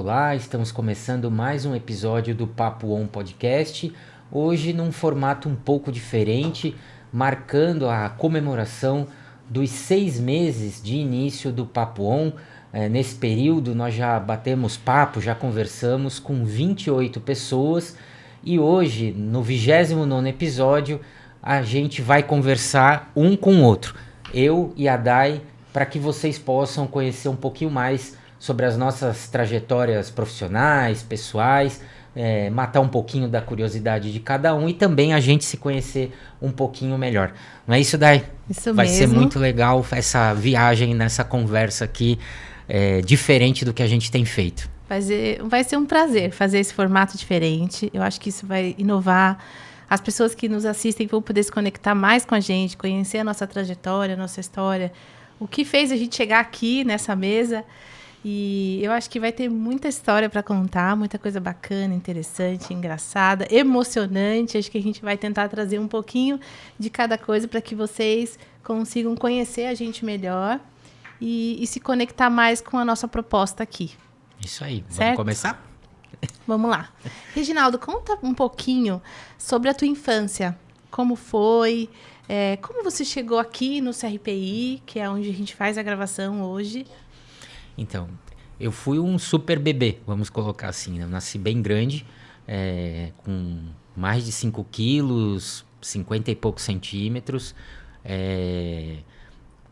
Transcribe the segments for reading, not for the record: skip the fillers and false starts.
olá, estamos começando mais um episódio do Papo On Podcast, hoje num formato um pouco diferente, marcando a comemoração dos 6 meses de início do Papo On. Nesse período nós já batemos papo, já conversamos com 28 pessoas e hoje, no 29º episódio, a gente vai conversar um com o outro, eu e a Dai, para que vocês possam conhecer um pouquinho mais sobre as nossas trajetórias profissionais, pessoais, matar um pouquinho da curiosidade de cada um e também a gente se conhecer um pouquinho melhor. Não é isso, Dai? Isso vai mesmo. Ser muito legal essa viagem nessa conversa aqui, diferente do que a gente tem feito. Vai ser um prazer fazer esse formato diferente. Eu acho que isso vai inovar. As pessoas que nos assistem vão poder se conectar mais com a gente, conhecer a nossa trajetória, a nossa história, o que fez a gente chegar aqui nessa mesa. E eu acho que vai ter muita história para contar, muita coisa bacana, interessante, engraçada, emocionante. Acho que a gente vai tentar trazer um pouquinho de cada coisa para que vocês consigam conhecer a gente melhor e se conectar mais com a nossa proposta aqui. Isso aí. Certo? Vamos começar? Vamos lá. Reginaldo, conta um pouquinho sobre a tua infância. Como foi? Como você chegou aqui no CRPI, que é onde a gente faz a gravação hoje? Então, eu fui um super bebê, vamos colocar assim. Eu nasci bem grande, com mais de 5 quilos, 50 e poucos centímetros.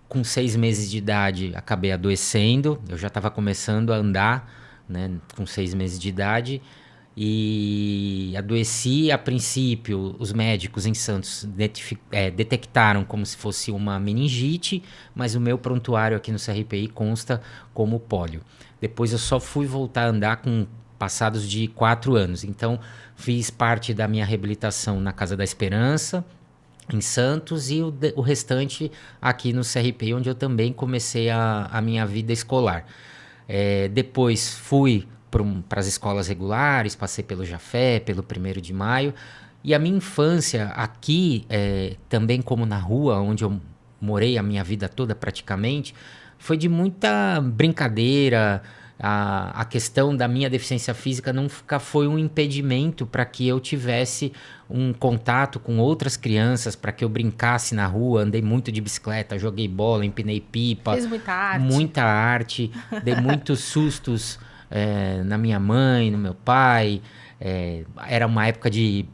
Com 6 meses de idade, acabei adoecendo. Eu já estava começando a andar, né, com 6 meses de idade. E adoeci. A princípio, os médicos em Santos detectaram como se fosse uma meningite, mas o meu prontuário aqui no CRPI consta como pólio. Depois eu só fui voltar a andar com passados de 4 anos. Então, fiz parte da minha reabilitação na Casa da Esperança, em Santos, e o restante aqui no CRPI, onde eu também comecei a minha vida escolar. Depois fui para as escolas regulares, passei pelo Jafé, pelo 1º de Maio, e a minha infância aqui, também como na rua, onde eu morei a minha vida toda praticamente, foi de muita brincadeira. A questão da minha deficiência física nunca foi um impedimento para que eu tivesse um contato com outras crianças, para que eu brincasse na rua. Andei muito de bicicleta, joguei bola, empinei pipa. Fez muita arte. Muita arte, dei muitos sustos na minha mãe, no meu pai. Era uma época de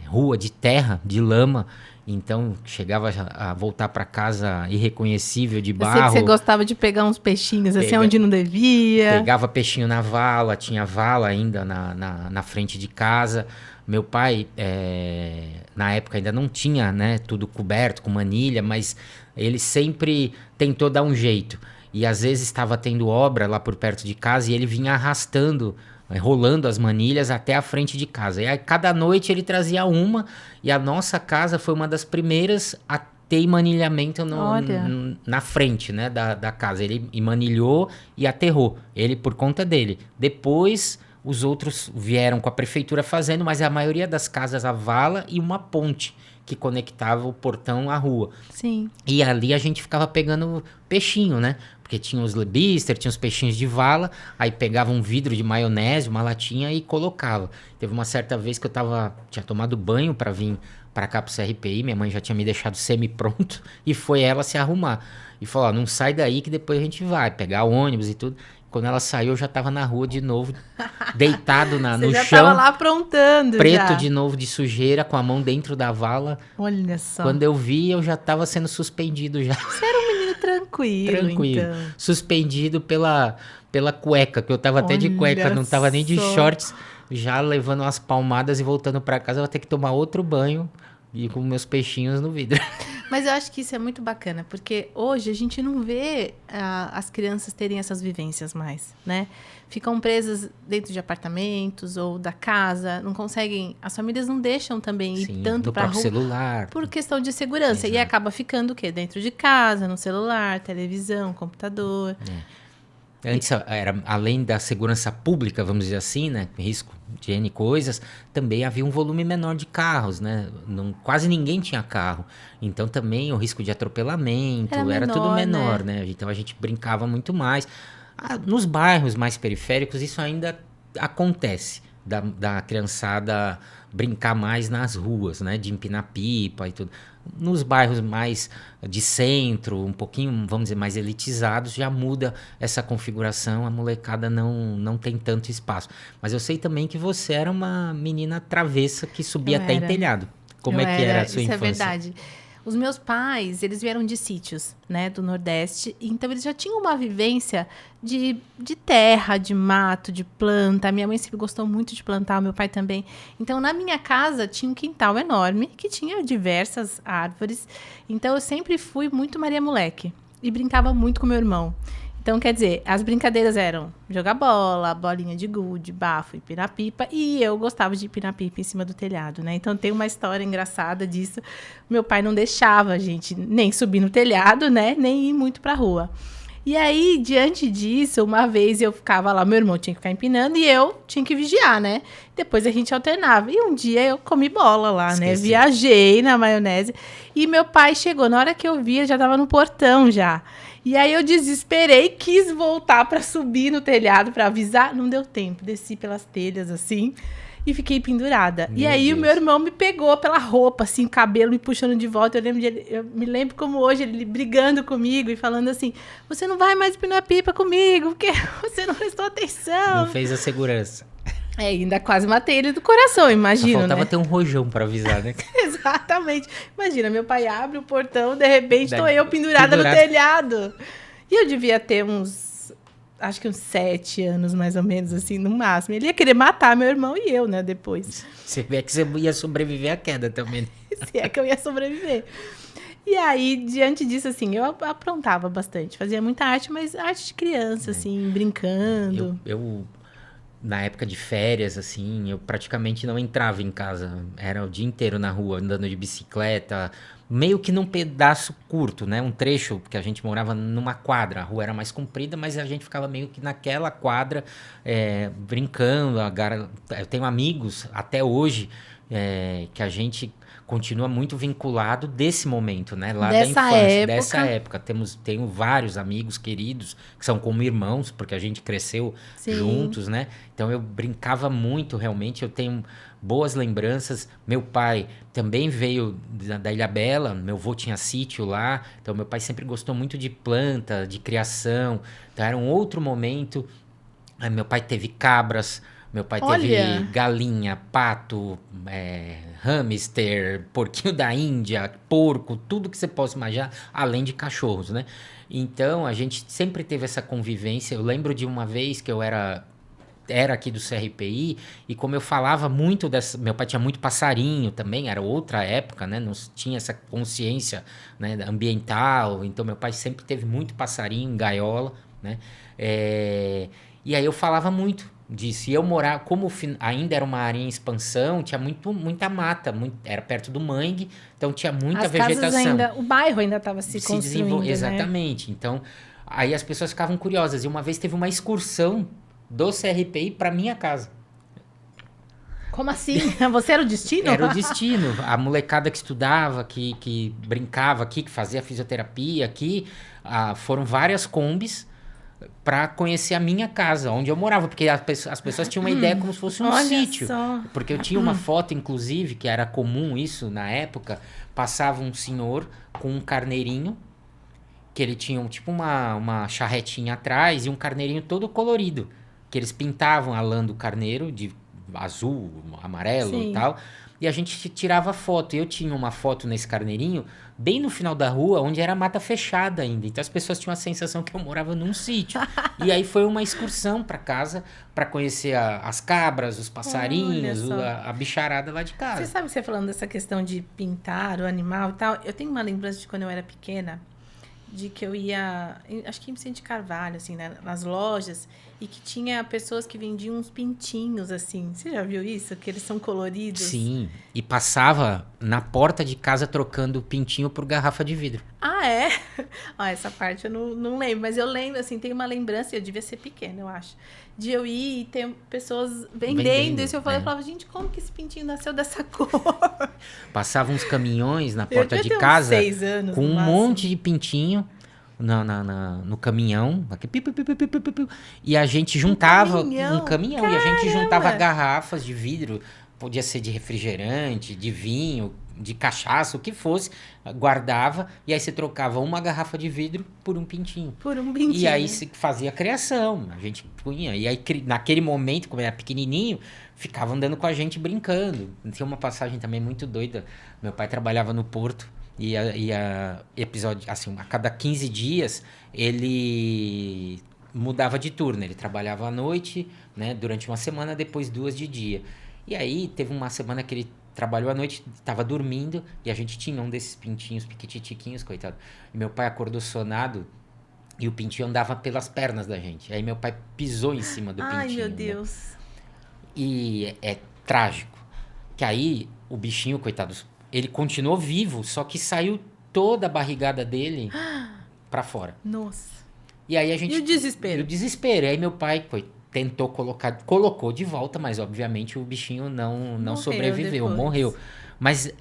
rua de terra, de lama. Então, chegava a voltar para casa irreconhecível de barro. Eu sei que você gostava de pegar uns peixinhos assim onde não devia. Pegava peixinho na vala, tinha vala ainda na frente de casa. Meu pai, na época, ainda não tinha, né, tudo coberto com manilha, mas ele sempre tentou dar um jeito. E às vezes estava tendo obra lá por perto de casa e ele vinha arrastando, rolando as manilhas até a frente de casa. E aí, cada noite ele trazia uma, e a nossa casa foi uma das primeiras a ter manilhamento na frente, né, da casa. Ele manilhou e aterrou, ele por conta dele. Depois os outros vieram com a prefeitura fazendo, mas a maioria das casas a vala e uma ponte que conectava o portão à rua. Sim. E ali a gente ficava pegando peixinho, né? Porque tinha os lebister, tinha os peixinhos de vala, aí pegava um vidro de maionese, uma latinha e colocava. Teve uma certa vez que eu tinha tomado banho para vir para cá pro CRPI, minha mãe já tinha me deixado semi-pronto e foi ela se arrumar. E falou, não sai daí que depois a gente vai pegar o ônibus e tudo. Quando ela saiu, eu já tava na rua de novo, deitado no Você já chão. tava lá aprontando. Preto já. de novo de sujeira, com a mão dentro da vala. Olha só. Quando eu vi, eu já tava sendo suspendido já. Você era um menino tranquilo, então. Suspendido pela cueca, que eu tava até de cueca, não tava nem de shorts, já levando umas palmadas e voltando pra casa, eu vou ter que tomar outro banho e com meus peixinhos no vidro. Mas eu acho que isso é muito bacana, porque hoje a gente não vê as crianças terem essas vivências mais, né? Ficam presas dentro de apartamentos ou da casa, não conseguem... As famílias não deixam também ir tanto para a rua. Celular. Por questão de segurança. Exato. E acaba ficando o quê? Dentro de casa, no celular, televisão, computador. Antes, além da segurança pública, vamos dizer assim, né? Risco de N coisas, também havia um volume menor de carros, né? Quase ninguém tinha carro. Então também o risco de atropelamento era tudo menor, né? Então a gente brincava muito mais. Nos bairros mais periféricos, isso ainda acontece, da criançada brincar mais nas ruas, né? De empinar pipa e tudo. Nos bairros mais de centro, um pouquinho, vamos dizer, mais elitizados, já muda essa configuração, a molecada não tem tanto espaço. Mas eu sei também que você era uma menina travessa que subia até em telhado. Como é que era a sua infância? Isso é verdade. Os meus pais, eles vieram de sítios, né, do Nordeste, então eles já tinham uma vivência de terra, de mato, de planta. A minha mãe sempre gostou muito de plantar, o meu pai também. Então, na minha casa, tinha um quintal enorme, que tinha diversas árvores. Então, eu sempre fui muito Maria Moleque e brincava muito com meu irmão. Então, quer dizer, as brincadeiras eram jogar bola, bolinha de gude, bafo, empinar pipa. E eu gostava de empinar pipa em cima do telhado, né? Então, tem uma história engraçada disso. Meu pai não deixava a gente nem subir no telhado, né? Nem ir muito pra rua. E aí, diante disso, uma vez eu ficava lá, meu irmão tinha que ficar empinando e eu tinha que vigiar, né? Depois a gente alternava. E um dia eu comi bola lá, né? Viajei na maionese. E meu pai chegou, na hora que eu vi, ele já tava no portão já. E aí eu desesperei, quis voltar para subir no telhado para avisar. Não deu tempo, desci pelas telhas assim e fiquei pendurada. E aí o meu irmão me pegou pela roupa, assim, cabelo me puxando de volta. Eu me lembro como hoje ele brigando comigo e falando assim: você não vai mais empinar pipa comigo, porque você não prestou atenção. Não fez a segurança. Ainda quase matei ele do coração, imagina, só faltava né? ter um rojão pra avisar, né? Exatamente. Imagina, meu pai abre o portão, de repente tô eu pendurada no telhado. E eu devia ter acho que uns 7 anos, mais ou menos, assim, no máximo. Ele ia querer matar meu irmão e eu, né, depois. Você vê que você ia sobreviver à queda também. Se é que eu ia sobreviver. E aí, diante disso, assim, eu aprontava bastante. Fazia muita arte, mas arte de criança, assim, brincando. Eu na época de férias, assim, eu praticamente não entrava em casa. Era o dia inteiro na rua, andando de bicicleta, meio que num pedaço curto, né? Um trecho, porque a gente morava numa quadra. A rua era mais comprida, mas a gente ficava meio que naquela quadra, brincando. Eu tenho amigos, até hoje, que a gente continua muito vinculado desse momento, né? Lá da infância, dessa época. Tenho vários amigos queridos que são como irmãos, porque a gente cresceu juntos, né? Então eu brincava muito, realmente. Eu tenho boas lembranças. Meu pai também veio da Ilhabela, meu avô tinha sítio lá, então meu pai sempre gostou muito de planta, de criação. Então era um outro momento. Aí meu pai teve cabras. Meu pai teve galinha, pato, hamster, porquinho da Índia, porco, tudo que você possa imaginar, além de cachorros, né? Então, a gente sempre teve essa convivência. Eu lembro de uma vez que eu era aqui do CRPI, e como eu falava muito meu pai tinha muito passarinho também, era outra época, né? Não tinha essa consciência, né, ambiental, então meu pai sempre teve muito passarinho, gaiola, né? E aí eu falava muito disso. E eu morava, como ainda era uma área em expansão, tinha muita mata, era perto do mangue, então tinha muita vegetação. O bairro ainda estava se construindo, né? Exatamente. Então, aí as pessoas ficavam curiosas. E uma vez teve uma excursão do CRPI para minha casa. Como assim? Você era o destino? Era o destino. A molecada que estudava, que brincava aqui, que fazia fisioterapia aqui, foram várias Kombis para conhecer a minha casa, onde eu morava, porque as pessoas tinham uma ideia como se fosse um sítio. Só. Porque eu tinha uma foto, inclusive, que era comum isso na época, passava um senhor com um carneirinho, que ele tinha tipo uma charretinha atrás e um carneirinho todo colorido, que eles pintavam a lã do carneiro de azul, amarelo e tal, e a gente tirava foto. Eu tinha uma foto nesse carneirinho bem no final da rua, onde era mata fechada ainda. Então as pessoas tinham a sensação que eu morava num sítio. E aí foi uma excursão para casa, para conhecer as cabras, os passarinhos, a bicharada lá de casa. Você sabe, você falando dessa questão de pintar o animal e tal, eu tenho uma lembrança de quando eu era pequena, de que eu ia, acho que em Vicente Carvalho, assim, né, nas lojas, e que tinha pessoas que vendiam uns pintinhos, assim. Você já viu isso? Que eles são coloridos? Sim, e passava na porta de casa trocando pintinho por garrafa de vidro. Ah, é? Essa parte eu não lembro, mas eu lembro, assim, tem uma lembrança, eu devia ser pequena, eu acho, de eu ir e ter pessoas vendendo isso. Eu falava, gente, como que esse pintinho nasceu dessa cor? Passavam uns caminhões na porta de casa 6 anos, com um monte de pintinho no caminhão, aqui, e a gente juntava um caminhão, e a gente juntava garrafas de vidro, podia ser de refrigerante, de vinho, de cachaça, o que fosse, guardava, e aí você trocava uma garrafa de vidro por um pintinho. Por um pintinho. E aí se fazia a criação, a gente punha, e aí naquele momento, como era pequenininho, ficava andando com a gente brincando. Tinha uma passagem também muito doida, meu pai trabalhava no porto, episódio, assim, a cada 15 dias, ele mudava de turno, ele trabalhava à noite, né, durante uma semana, depois 2 de dia. E aí, teve uma semana que ele trabalhou à noite, estava dormindo, e a gente tinha um desses pintinhos piquititiquinhos, coitado. E meu pai acordou sonado, e o pintinho andava pelas pernas da gente. Aí meu pai pisou em cima do pintinho. Ai, meu né? Deus. E é trágico. Que aí, o bichinho, coitado, ele continuou vivo, só que saiu toda a barrigada dele pra fora. Nossa. E aí a gente... E o desespero? E o desespero. E aí meu pai tentou colocou de volta, mas obviamente o bichinho não sobreviveu, morreu. Mas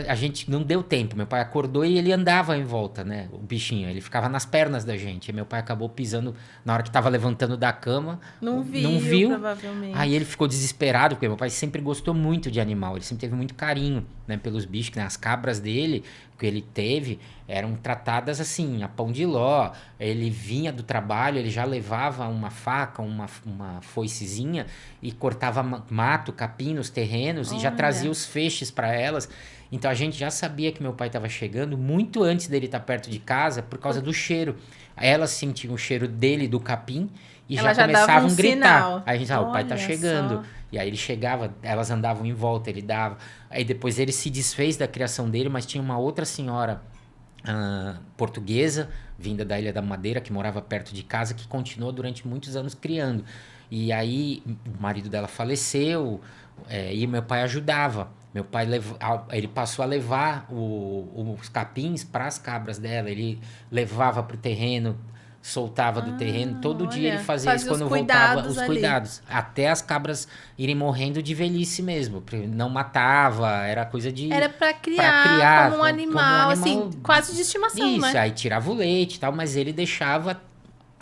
a gente não deu tempo. Meu pai acordou e ele andava em volta, né? O bichinho, ele ficava nas pernas da gente. E meu pai acabou pisando na hora que tava levantando da cama. Não viu, provavelmente. Aí ele ficou desesperado, porque meu pai sempre gostou muito de animal. Ele sempre teve muito carinho, né, pelos bichos, né? As cabras dele, que ele teve, eram tratadas assim, a pão de ló. Ele vinha do trabalho, ele já levava uma faca, uma foicezinha e cortava mato, capim nos terrenos e já trazia os feixes para elas. Então a gente já sabia que meu pai estava chegando muito antes dele estar perto de casa por causa do cheiro. Elas sentiam o cheiro dele, do capim, e já começavam a gritar. Sinal. Aí a gente, o pai tá chegando. E aí ele chegava, elas andavam em volta, ele dava. Aí depois ele se desfez da criação dele, mas tinha uma outra senhora portuguesa, vinda da Ilha da Madeira, que morava perto de casa, que continuou durante muitos anos criando. E aí o marido dela faleceu, e meu pai ajudava. Meu pai ele passou a levar os capins para as cabras dela. Ele levava para o terreno, soltava do terreno. Todo dia ele fazia isso quando voltava, os cuidados. Até as cabras irem morrendo de velhice mesmo. Não matava, era coisa de... Era para criar como um animal, assim, quase de estimação, isso, né? Isso, aí tirava o leite e tal, mas ele deixava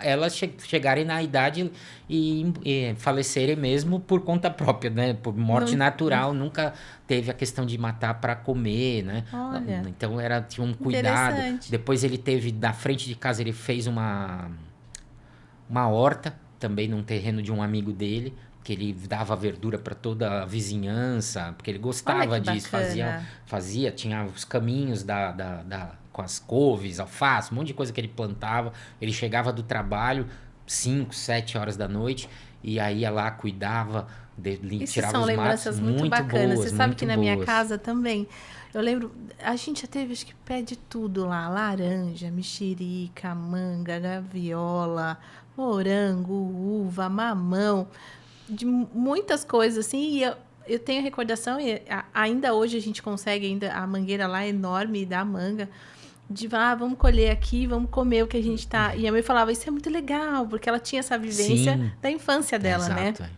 elas chegarem na idade e falecerem mesmo por conta própria, né? Por morte natural, nunca teve a questão de matar para comer, né? Olha, então tinha um cuidado. Depois ele teve, na frente de casa, ele fez uma horta, também num terreno de um amigo dele, que ele dava verdura para toda a vizinhança, porque ele gostava disso, fazia, tinha os caminhos com as couves, alface, um monte de coisa que ele plantava. Ele chegava do trabalho 5, 7 horas da noite e aí ia lá, cuidava, tirava são os lembranças matos. muito bacanas. Boas, você sabe que na minha boas. casa também, eu lembro, a gente já teve, acho que pé de tudo lá, laranja, mexerica, manga, gaviola, morango, uva, mamão, de muitas coisas assim, e eu tenho recordação, e ainda hoje a gente consegue, a mangueira lá é enorme da manga, de vamos colher aqui, vamos comer o que a gente tá... E a mãe falava, isso é muito legal, porque ela tinha essa vivência da infância dela, exato, né?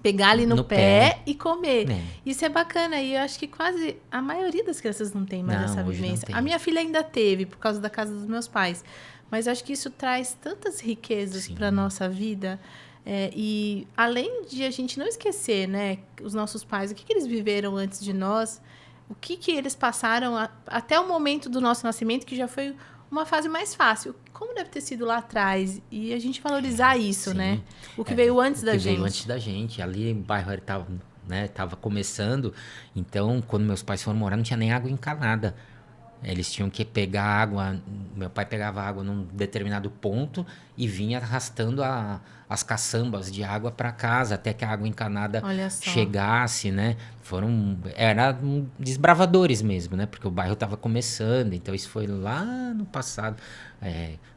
Pegar ali no pé e comer. Isso é bacana, e eu acho que quase a maioria das crianças não tem mais essa vivência. A minha filha ainda teve, por causa da casa dos meus pais. Mas eu acho que isso traz tantas riquezas para a nossa vida. E além de a gente não esquecer, né, os nossos pais, o que eles viveram antes de nós, o que eles passaram até o momento do nosso nascimento, que já foi uma fase mais fácil. Como deve ter sido lá atrás? E a gente valorizar isso, né? O que veio antes da gente. Veio antes da gente. Ali o bairro tava começando. Então, quando meus pais foram morar, não tinha nem água encanada. Eles tinham que pegar água, meu pai pegava água num determinado ponto e vinha arrastando as caçambas de água para casa, até que a água encanada chegasse, né? Eram desbravadores mesmo, né? Porque o bairro estava começando, então isso foi lá no passado.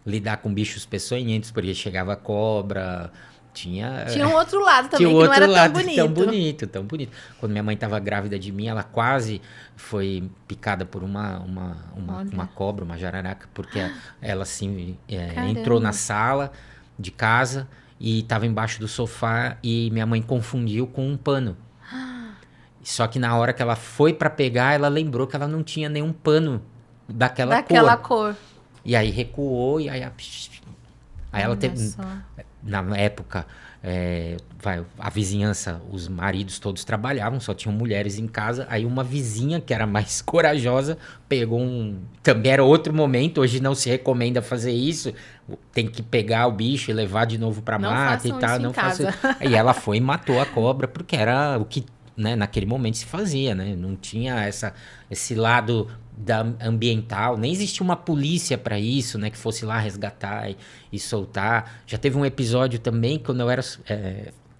Lidar com bichos peçonhentos, porque chegava cobra... Tinha um outro lado também, que não era tão bonito. Quando minha mãe estava grávida de mim, ela quase foi picada por uma cobra, uma jararaca, porque ela assim, entrou na sala de casa e estava embaixo do sofá e minha mãe confundiu com um pano. Só que na hora que ela foi para pegar, ela lembrou que ela não tinha nenhum pano daquela cor. E aí recuou, e aí ela teve... Olha só. Na época, a vizinhança, os maridos todos trabalhavam, só tinham mulheres em casa. Aí uma vizinha, que era mais corajosa, pegou um... Também era outro momento, hoje não se recomenda fazer isso. Tem que pegar o bicho e levar de novo pra Não mata e façam tal. isso em Não faça. casa. E ela foi e matou a cobra, porque era o que, né, naquele momento se fazia, né? Não tinha esse lado ambiental, nem existia uma polícia para isso, né, que fosse lá resgatar e soltar. Já teve um episódio também, quando eu era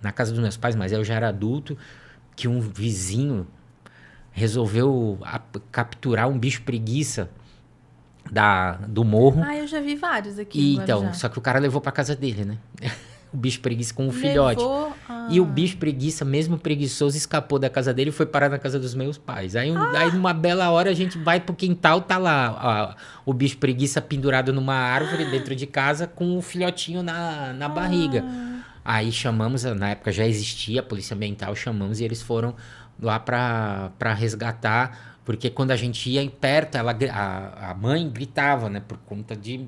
na casa dos meus pais, mas eu já era adulto, que um vizinho resolveu capturar um bicho preguiça do morro. Ah, eu já vi vários aqui em Então, Guarujá. só que o cara levou para casa dele, né? O bicho preguiça com um filhote. Levou... E o bicho preguiça, mesmo preguiçoso, escapou da casa dele e foi parar na casa dos meus pais. Aí, aí numa bela hora, a gente vai pro quintal, tá lá o bicho preguiça pendurado numa árvore dentro de casa com o filhotinho na barriga. Aí chamamos, na época já existia a polícia ambiental, chamamos e eles foram lá pra resgatar, porque quando a gente ia perto, a mãe gritava, né, por conta de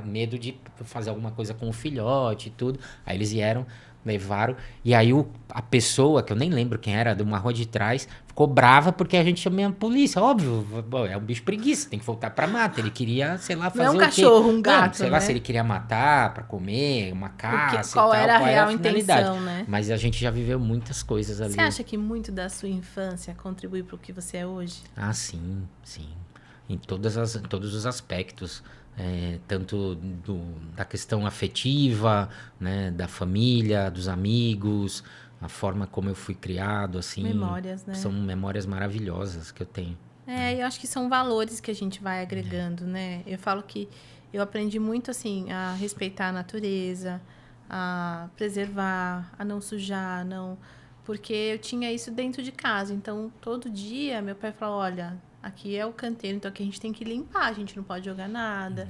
medo de fazer alguma coisa com o filhote e tudo. Aí eles vieram, levaram, e aí a pessoa, que eu nem lembro quem era, de uma rua de trás, ficou brava porque a gente chamou a polícia. Óbvio, é um bicho preguiça, tem que voltar pra mata. Ele queria, sei lá, fazer Não é um o quê? cachorro, um gato, Não, sei lá né? se ele queria matar pra comer, uma caça Qual e tal, era a qual real finalidade. intenção, né? Mas a gente já viveu muitas coisas ali. Você acha que muito da sua infância contribui para o que você é hoje? Ah, sim, sim. Em todos os aspectos. Tanto da questão afetiva, né, da família, dos amigos, a forma como eu fui criado, assim. Memórias, né? São memórias maravilhosas que eu tenho. Eu acho que são valores que a gente vai agregando, né? Eu falo que eu aprendi muito, assim, a respeitar a natureza, a preservar, a não sujar, não... Porque eu tinha isso dentro de casa. Então, todo dia, meu pai falava, olha, aqui é o canteiro, então aqui a gente tem que limpar, a gente não pode jogar nada.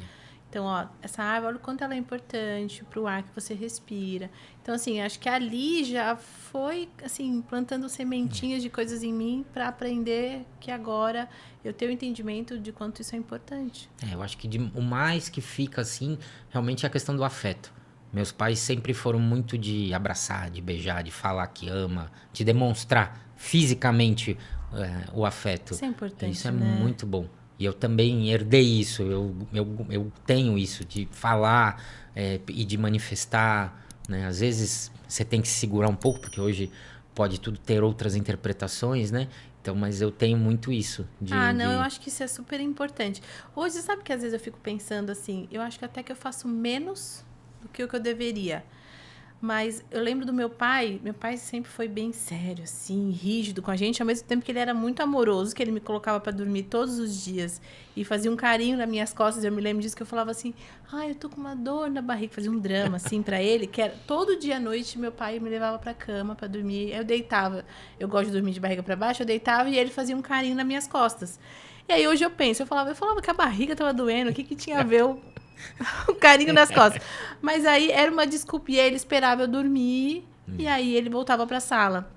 Então, ó, essa árvore, olha o quanto ela é importante para o ar que você respira. Então, assim, acho que ali já foi, assim, plantando sementinhas de coisas em mim para aprender que agora eu tenho entendimento de quanto isso é importante. Eu acho que o mais que fica, assim, realmente é a questão do afeto. Meus pais sempre foram muito de abraçar, de beijar, de falar que ama, de demonstrar fisicamente o afeto. Isso é importante, Isso é né? muito bom. E eu também herdei isso, eu tenho isso de falar e de manifestar, né? Às vezes você tem que se segurar um pouco, porque hoje pode tudo ter outras interpretações, né? Então, mas eu tenho muito isso. Eu acho que isso é super importante. Hoje, sabe que às vezes eu fico pensando assim, eu acho que até que eu faço menos do que o que eu deveria. Mas eu lembro do meu pai sempre foi bem sério, assim, rígido com a gente, ao mesmo tempo que ele era muito amoroso, que ele me colocava para dormir todos os dias e fazia um carinho nas minhas costas. Eu me lembro disso, que eu falava assim, eu tô com uma dor na barriga, fazia um drama, assim, para ele, que era todo dia à noite meu pai me levava para cama para dormir, eu deitava, eu gosto de dormir de barriga para baixo, eu deitava e ele fazia um carinho nas minhas costas. E aí hoje eu falava que a barriga tava doendo, o que tinha a ver o carinho nas costas. Mas aí era uma desculpa. E aí ele esperava eu dormir. E aí ele voltava pra sala.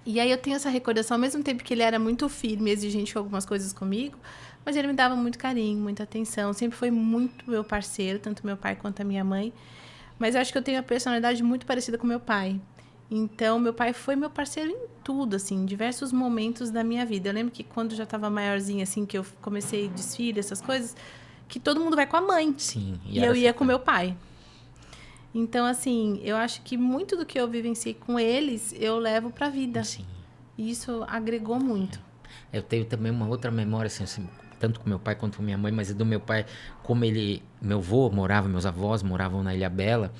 E aí eu tenho essa recordação, ao mesmo tempo que ele era muito firme e exigente com algumas coisas comigo, mas ele me dava muito carinho, muita atenção. Sempre foi muito meu parceiro, tanto meu pai quanto a minha mãe. Mas eu acho que eu tenho uma personalidade muito parecida com meu pai. Então, meu pai foi meu parceiro em tudo, assim, em diversos momentos da minha vida. Eu lembro que quando eu já estava maiorzinha, assim, que eu comecei desfile, essas coisas, que todo mundo vai com a mãe. Sim. E eu ia com meu pai. Então, assim, eu acho que muito do que eu vivenciei com eles, eu levo pra vida. Sim. E isso agregou muito. Eu tenho também uma outra memória, assim, tanto com meu pai quanto com minha mãe, mas é do meu pai, como meu avô meus avós moravam na Ilhabela,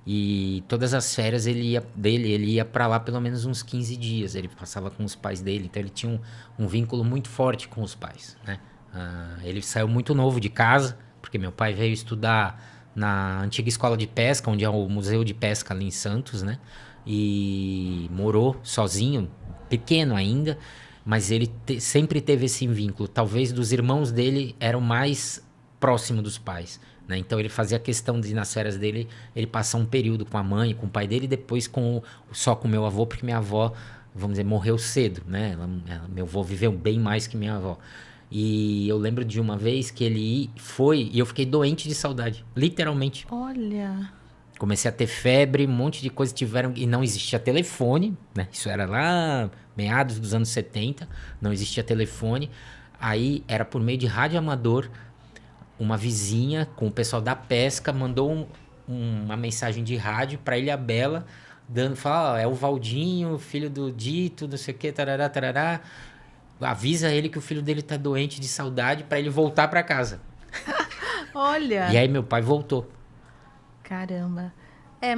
e todas as férias ele ia para lá pelo menos uns 15 dias, ele passava com os pais dele, então ele tinha um vínculo muito forte com os pais, né? Ele saiu muito novo de casa, porque meu pai veio estudar na antiga escola de pesca, onde é o museu de pesca ali em Santos, né? E morou sozinho, pequeno ainda, mas ele sempre teve esse vínculo. Talvez dos irmãos dele era o mais próximo dos pais, né? Então ele fazia questão de, nas férias dele, ele passar um período com a mãe, com o pai dele, e depois só com meu avô, porque minha avó, vamos dizer, morreu cedo, né? Meu avô viveu bem mais que minha avó. E eu lembro de uma vez que ele foi e eu fiquei doente de saudade, literalmente. Olha. Comecei a ter febre, um monte de coisas tiveram e não existia telefone, né? Isso era lá meados dos anos 70, não existia telefone. Aí era por meio de rádio amador, uma vizinha com o pessoal da pesca mandou uma mensagem de rádio para Ilhabela, fala, é o Valdinho, filho do Dito, não sei o que, tarará, tarará. Avisa ele que o filho dele tá doente de saudade para ele voltar para casa. Olha. E aí meu pai voltou. Caramba.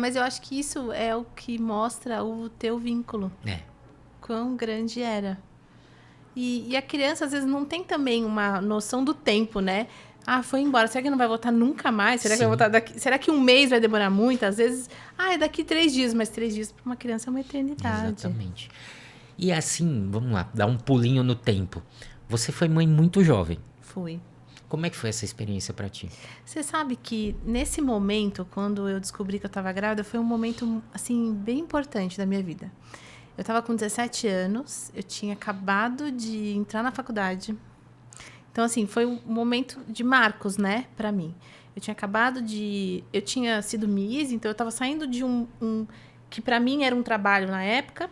Mas eu acho que isso é o que mostra o teu vínculo. Quão grande era. E a criança, às vezes, não tem também uma noção do tempo, né? Ah, foi embora. Será que não vai voltar nunca mais? Será que vai voltar daqui? Será que um mês vai demorar muito? Às vezes, é daqui 3 dias. Mas 3 dias para uma criança é uma eternidade. Exatamente. E assim, vamos lá, dar um pulinho no tempo. Você foi mãe muito jovem. Fui. Como é que foi essa experiência para ti? Você sabe que nesse momento, quando eu descobri que eu estava grávida, foi um momento, assim, bem importante da minha vida. Eu estava com 17 anos, eu tinha acabado de entrar na faculdade. Então, assim, foi um momento de marcos, né, para mim. Eu tinha sido Miss, então eu estava saindo de que para mim era um trabalho na época,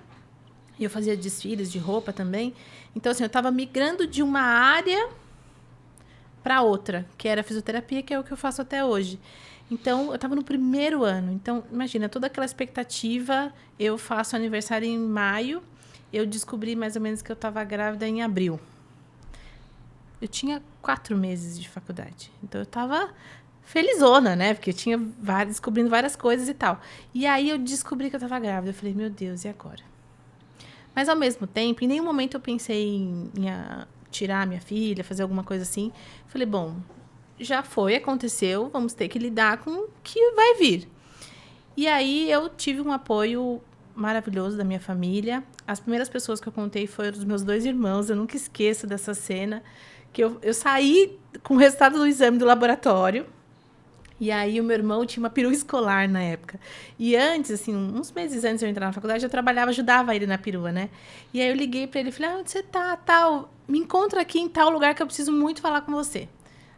e eu fazia desfiles de roupa também. Então, assim, eu estava migrando de uma área para outra, que era fisioterapia, que é o que eu faço até hoje. Então, eu estava no primeiro ano. Então, imagina, toda aquela expectativa. Eu faço aniversário em maio. Eu descobri mais ou menos que eu estava grávida em abril. Eu tinha 4 meses de faculdade. Então, eu estava felizona, né? Porque eu tinha descobrindo várias coisas e tal. E aí, eu descobri que eu estava grávida. Eu falei, meu Deus, e agora? Mas, ao mesmo tempo, em nenhum momento eu pensei em tirar minha filha, fazer alguma coisa assim. Falei, bom, já foi, aconteceu, vamos ter que lidar com o que vai vir. E aí eu tive um apoio maravilhoso da minha família. As primeiras pessoas que eu contei foram os meus 2 irmãos, eu nunca esqueço dessa cena, que eu saí com o resultado do exame do laboratório. E aí o meu irmão tinha uma perua escolar na época. E antes, assim, uns meses antes de eu entrar na faculdade, eu trabalhava, ajudava ele na perua, né? E aí eu liguei para ele e falei, onde você tá, tal? Me encontra aqui em tal lugar que eu preciso muito falar com você.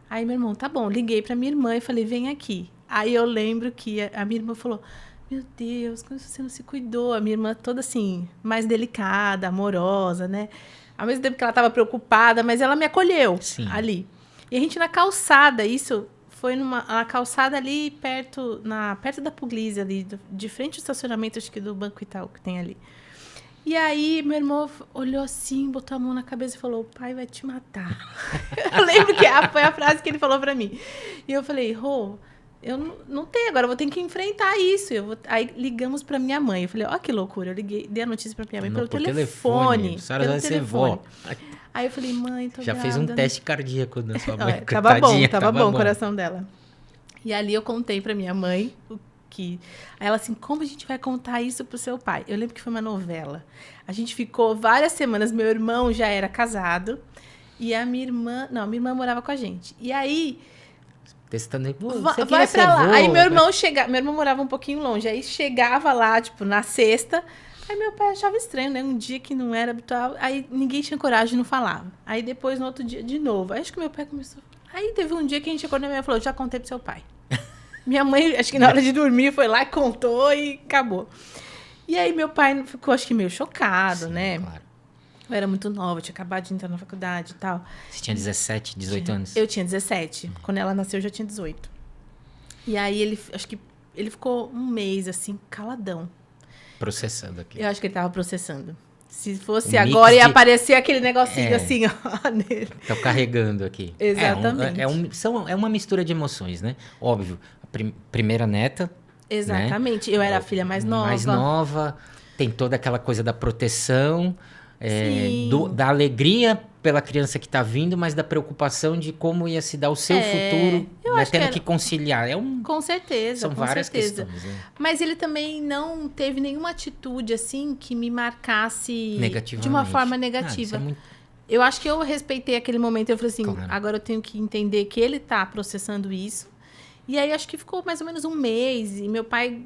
Aí meu irmão, tá bom. Liguei para minha irmã e falei, vem aqui. Aí eu lembro que a minha irmã falou, meu Deus, como você não se cuidou? A minha irmã toda assim, mais delicada, amorosa, né? Ao mesmo tempo que ela estava preocupada, mas ela me acolheu. Sim. Ali. E a gente na calçada, isso foi numa calçada ali perto da Puglisi, ali, de frente ao estacionamento, acho que do Banco Itaú, que tem ali. E aí, meu irmão olhou assim, botou a mão na cabeça e falou, o pai vai te matar. Eu lembro que foi a frase que ele falou pra mim. E eu falei, Rô, eu não tenho, agora eu vou ter que enfrentar isso. Aí ligamos pra minha mãe. Eu falei, ó que loucura. Eu dei a notícia pra minha mãe pelo telefone. A senhora vai ser vó. Aí eu falei, mãe, tô grávida. Já fez um teste cardíaco na sua mãe. Tava bom o coração dela. E ali eu contei pra minha mãe Aí ela assim, como a gente vai contar isso pro seu pai? Eu lembro que foi uma novela. A gente ficou várias semanas, meu irmão já era casado e a minha irmã morava com a gente. E aí testando, vai pra lá. Aí meu irmão morava um pouquinho longe, aí chegava lá, tipo, na sexta. Aí meu pai achava estranho, né? Um dia que não era habitual, aí ninguém tinha coragem, não falava. Aí depois, no outro dia, de novo. Aí acho que meu pai começou. Aí teve um dia que a gente acordou e minha mãe falou, já contei pro seu pai. Minha mãe, acho que na hora de dormir, foi lá, contou e acabou. E aí meu pai ficou, acho que meio chocado, sim, né? Claro. Eu era muito nova, eu tinha acabado de entrar na faculdade e tal. Você tinha 17, 18 anos? Eu tinha 17. Quando ela nasceu, eu já tinha 18. E aí acho que ele ficou um mês, assim, caladão. Processando aqui. Eu acho que ele tava processando. Se fosse agora, ia aparecer aquele negocinho assim, ó. Nele. Tô carregando aqui. Exatamente. É uma mistura de emoções, né? Óbvio, primeira neta. Exatamente. Né? Eu era a filha mais nova. Mais nova. Tem toda aquela coisa da proteção, da alegria pela criança que está vindo, mas da preocupação de como ia se dar o seu futuro, né? Tendo que conciliar. Com certeza. São várias questões. Né? Mas ele também não teve nenhuma atitude assim que me marcasse negativamente, de uma forma negativa. Eu acho que eu respeitei aquele momento. Eu falei assim, claro, agora eu tenho que entender que ele está processando isso. E aí, acho que ficou mais ou menos um mês. E meu pai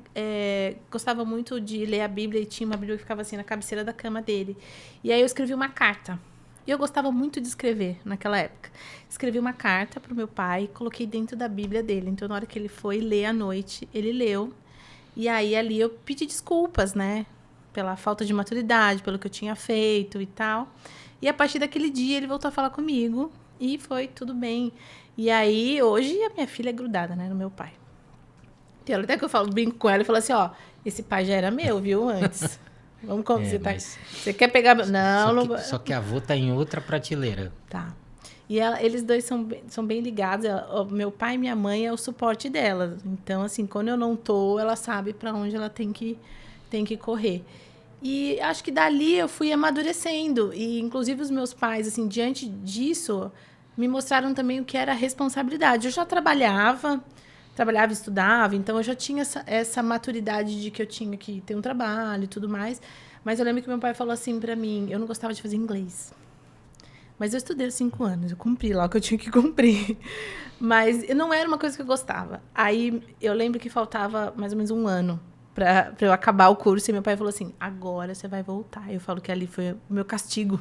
gostava muito de ler a Bíblia. E tinha uma Bíblia que ficava assim na cabeceira da cama dele. E aí, eu escrevi uma carta. E eu gostava muito de escrever naquela época. Escrevi uma carta para o meu pai, coloquei dentro da Bíblia dele. Então, na hora que ele foi ler à noite, ele leu. E aí, ali, eu pedi desculpas, né? Pela falta de maturidade, pelo que eu tinha feito e tal. E a partir daquele dia, ele voltou a falar comigo. E foi tudo bem. E aí, hoje, a minha filha é grudada, né? No meu pai. Então, até que eu falo, brinco com ela e falo assim, ó, esse pai já era meu, viu? Antes. Vamos como você tá. Você quer pegar. Não, só que a avó tá em outra prateleira. Tá. E eles dois são bem ligados. Meu pai e minha mãe é o suporte dela. Então, assim, quando eu não tô, ela sabe para onde ela tem que correr. E acho que dali eu fui amadurecendo. E, inclusive, os meus pais, assim, diante disso, me mostraram também o que era responsabilidade. Eu já trabalhava e estudava, então eu já tinha essa maturidade de que eu tinha que ter um trabalho e tudo mais. Mas eu lembro que meu pai falou assim para mim, eu não gostava de fazer inglês. Mas eu estudei 5 anos, eu cumpri lá o que eu tinha que cumprir. Mas não era uma coisa que eu gostava. Aí eu lembro que faltava mais ou menos 1 ano para eu acabar o curso e meu pai falou assim, agora você vai voltar. Eu falo que ali foi o meu castigo.